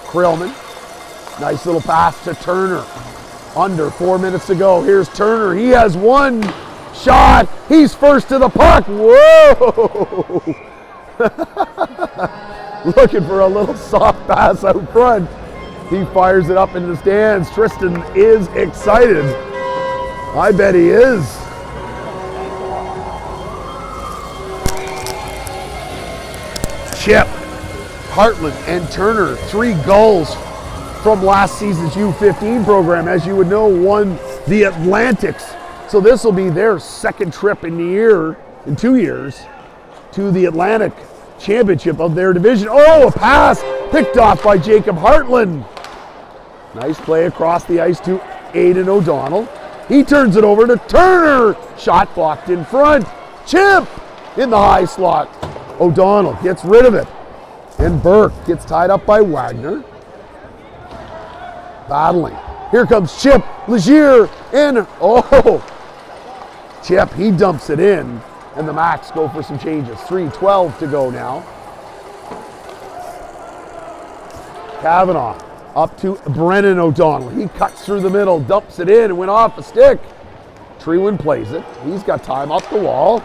Krillman, nice little pass to Turner. Under 4 minutes to go. Here's Turner. He has one shot. He's first to the puck. Whoa! Looking for a little soft pass out front. He fires it up into the stands. Tristan is excited. I bet he is. Chip, Hartland, and Turner, 3 goals from last season's U15 program. As you would know, won the Atlantics. So this will be their second trip in 2 years, to the Atlantic Championship of their division. Oh, a pass picked off by Jacob Hartland. Nice play across the ice to Aidan O'Donnell. He turns it over to Turner. Shot blocked in front. Chip in the high slot. O'Donnell gets rid of it. And Burke gets tied up by Wagner. Battling. Here comes Chip, Legier, and Chip, he dumps it in. And the Macs go for some changes. 3:12 to go now. Kavanaugh up to Brennan O'Donnell. He cuts through the middle, dumps it in, and went off a stick. Treewin plays it. He's got time up the wall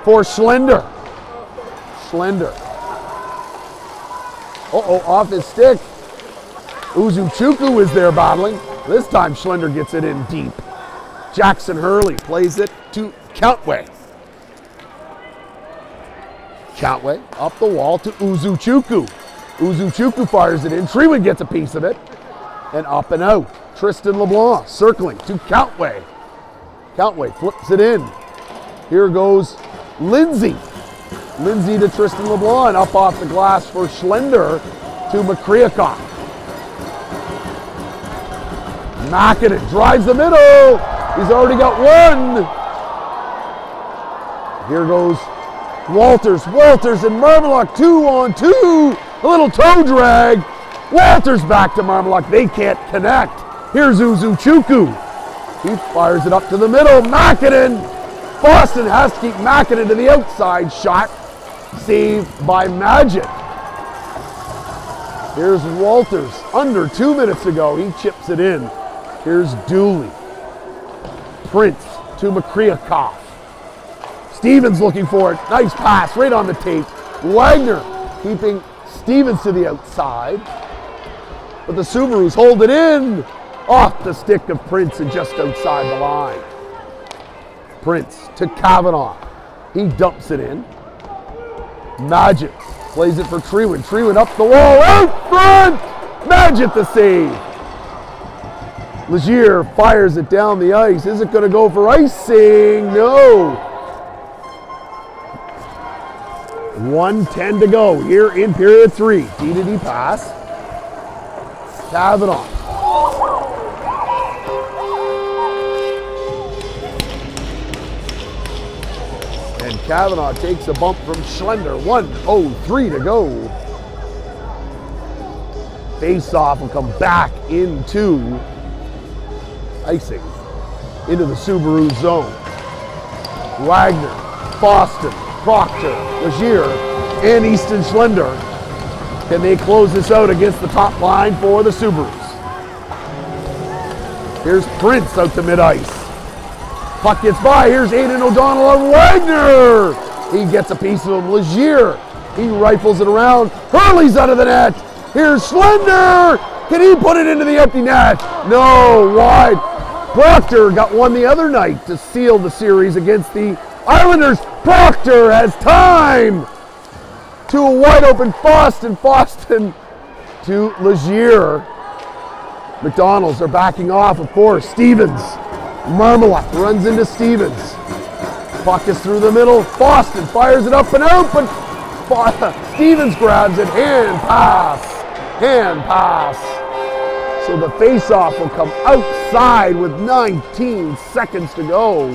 for Schlender. Schlender. Off his stick. Uzuchukwu is there battling. This time Schlender gets it in deep. Jackson Hurley plays it to Countway. Countway up the wall to Uzuchukwu. Uzuchukwu fires it in. Treewin gets a piece of it. And up and out. Tristan LeBlanc circling to Countway. Countway flips it in. Here goes Lindsay. Lindsay to Tristan LeBlanc. Up off the glass for Schlender to Makryakov. Mackinnon drives the middle. He's already got one. Here goes Walters. Walters and Marmaluk 2-on-2. A little toe drag. Walters back to Marmaluk. They can't connect. Here's Uzuchukwu. He fires it up to the middle. Mäkinen. Boston has to keep Mäkinen to the outside shot. Saved by Magic. Here's Walters. Under 2 minutes ago, he chips it in. Here's Dooley. Prince to Makryakov. Stevens looking for it. Nice pass right on the tape. Wagner keeping Stevens to the outside. But the Subarus hold it in. Off the stick of Prince and just outside the line. Prince to Kavanaugh. He dumps it in. Magic plays it for Treewin. Treewin up the wall. Out front! Magic the save. Legier fires it down the ice. Is it going to go for icing? No. 1:10 to go here in period 3. D-to-D pass. Kavanaugh. And Kavanaugh takes a bump from Schlender. 1:03 to go. Face-off will come back into icing, into the Subaru zone. Wagner, Boston, Proctor, Legier, and Easton Schlender. Can they close this out against the top line for the Subarus? Here's Prince out to mid-ice. Puck gets by. Here's Aidan O'Donnell on Wagner. He gets a piece of him. Legier, he rifles it around. Hurley's out of the net. Here's Schlender. Can he put it into the empty net? No, wide. Proctor got one the other night to seal the series against the Islanders. Proctor has time to a wide open Boston. Boston to Legier. McDonald's are backing off, of course. Stevens. Marmalak runs into Stevens. Puck is through the middle. Boston fires it up and out, but Stevens grabs it. Hand pass. Hand pass. So the face-off will come outside with 19 seconds to go.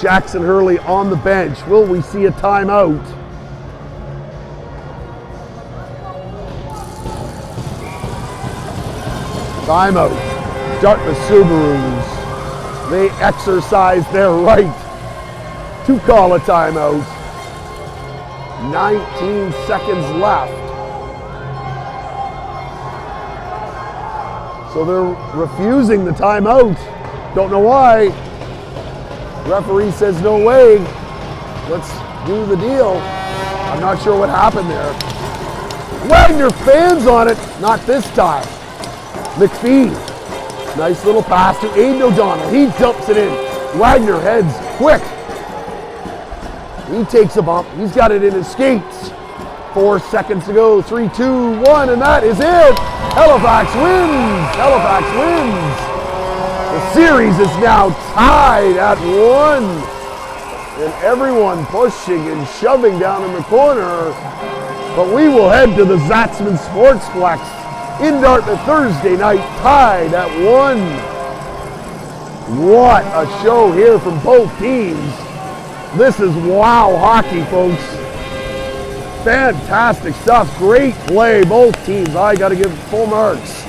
Jackson Hurley on the bench. Will we see a timeout? Timeout. Dartmouth Subarus. They exercise their right to call a timeout. 19 seconds left. So they're refusing the timeout. Don't know why. Referee says no way. Let's do the deal. I'm not sure what happened there. Wagner fans on it. Not this time. McPhee. Nice little pass to Aidan O'Donnell. He dumps it in. Wagner heads quick. He takes a bump. He's got it in his skates. 4 seconds to go. 3, 2, 1, and that is it. Halifax wins. Halifax wins. The series is now tied at 1. And everyone pushing and shoving down in the corner. But we will head to the Zatzman Sportsplex in Dartmouth Thursday night, tied at 1. What a show here from both teams. This is wow hockey, folks. Fantastic stuff. Great play, both teams. I got to give full marks.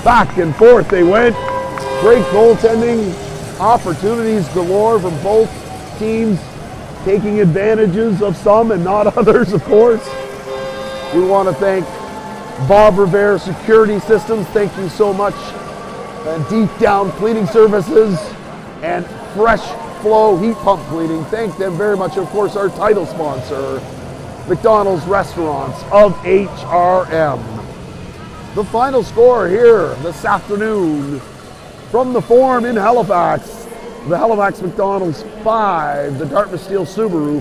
Back and forth they went. Great goaltending. Opportunities galore from both teams, taking advantages of some and not others, of course. We want to thank Bob Rivera Security Systems. Thank you so much. And Deep Down Cleaning Services and Fresh Flow Heat Pump Cleaning. Thank them very much. Of course, our title sponsor, McDonald's Restaurants of HRM. The final score here this afternoon from the Forum in Halifax. The Halifax McDonald's 5, the Dartmouth Steele Subaru